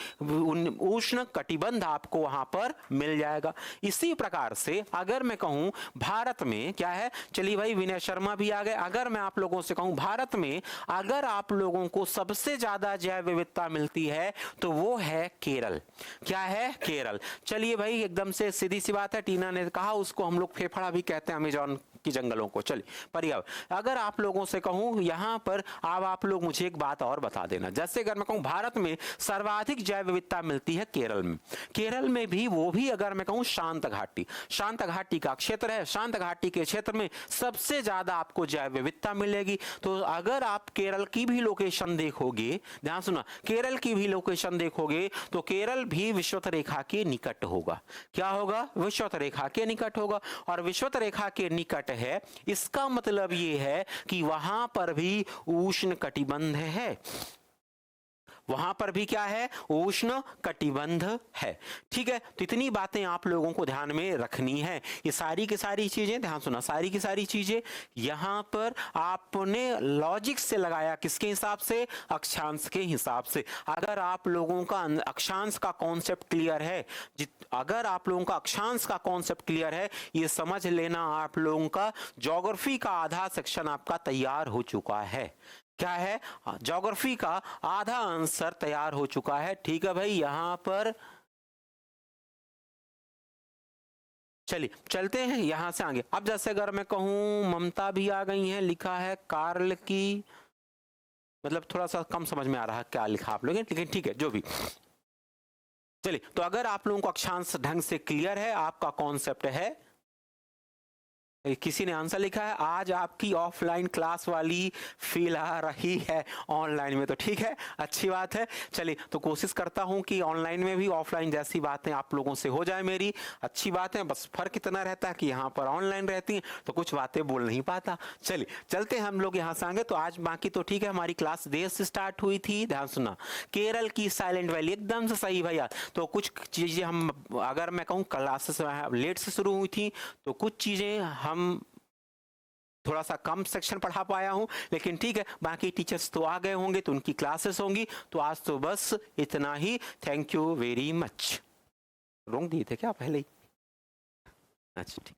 उष्ण कटिबंध, आपको वहां पर मिल जाएगा। इसी प्रकार से अगर मैं कहूं भारत में क्या है, चलिए भाई विनय शर्मा भी आ गए, अगर मैं आप लोगों से कहूं भारत में अगर आप लोगों को सबसे ज्यादा जैव विविधता मिलती है तो वो है केरल। क्या है? केरल। चलिए भाई एकदम से सीधी सी बात है, टीना ने कहा उसको हम लोग फेफड़ा भी कहते हैं अमेजोन की जंगलों को। चलिए पर्यावरण, अगर आप लोगों से कहूं यहां पर अब आप लोग मुझे एक बात और बता देना, जैसे अगर मैं कहूं भारत में सर्वाधिक जैव विविधता मिलती है केरल में, केरल में भी वो भी अगर मैं कहूं शांत घाटी, शांत घाटी का क्षेत्र है, शांत घाटी के क्षेत्र में सबसे ज्यादा आपको जैव विविधता मिलेगी। तो अगर आप केरल की भी लोकेशन देखोगे, ध्यान सुना, केरल की भी लोकेशन देखोगे तो केरल भी विषुवत रेखा के निकट होगा। क्या होगा? विषुवत रेखा के निकट होगा, और विषुवत रेखा के निकट है इसका मतलब ये है कि वहां पर भी उष्ण कटिबंध है, वहां पर भी क्या है? उष्ण कटिबंध है। ठीक है, तो इतनी बातें आप लोगों को ध्यान में रखनी है। ये सारी की सारी चीजें, ध्यान सुना, सारी की सारी चीजें यहां पर आपने लॉजिक से लगाया, किसके हिसाब से? अक्षांश के हिसाब से। अगर आप लोगों का अक्षांश का कॉन्सेप्ट क्लियर है, अगर आप लोगों का अक्षांश का कॉन्सेप्ट क्लियर है, ये समझ लेना आप लोगों का ज्योग्राफी का आधा सेक्शन आपका तैयार हो चुका है। क्या है? ज्योग्राफी का आधा आंसर तैयार हो चुका है। ठीक है भाई, यहां पर चलिए चलते हैं यहां से आगे। अब जैसे अगर मैं कहूं ममता भी आ गई हैं, लिखा है कार्ल की, मतलब थोड़ा सा कम समझ में आ रहा है क्या लिखा आप लोगों ने, लेकिन ठीक है जो भी। चलिए, तो अगर आप लोगों को अक्षांश ढंग से क्लियर है, आपका कॉन्सेप्ट है, किसी ने आंसर लिखा है आज आपकी ऑफलाइन क्लास वाली फील आ रही है ऑनलाइन में, तो ठीक है, अच्छी बात है। चलिए, तो कोशिश करता हूं कि ऑनलाइन में भी ऑफलाइन जैसी बातें आप लोगों से हो जाए मेरी, अच्छी बात है। बस फर्क इतना रहता है कि यहाँ पर ऑनलाइन रहती है तो कुछ बातें बोल नहीं पाता। चलिए चलते हैं हम लोग यहाँ से आगे। तो आज बाकी तो ठीक है, हमारी क्लास देर से स्टार्ट हुई थी, ध्यान सुना, केरल की साइलेंट वैली, एकदम से सही भैया। तो कुछ चीजें हम, अगर मैं कहूँ क्लासेस लेट से शुरू हुई थी तो कुछ चीजें हम थोड़ा सा कम सेक्शन पढ़ा पाया हूं, लेकिन ठीक है, बाकी टीचर्स तो आ गए होंगे तो उनकी क्लासेस होंगी। तो आज तो बस इतना ही। Thank you very much. रोक दिए थे क्या पहले ही? अच्छा ठीक।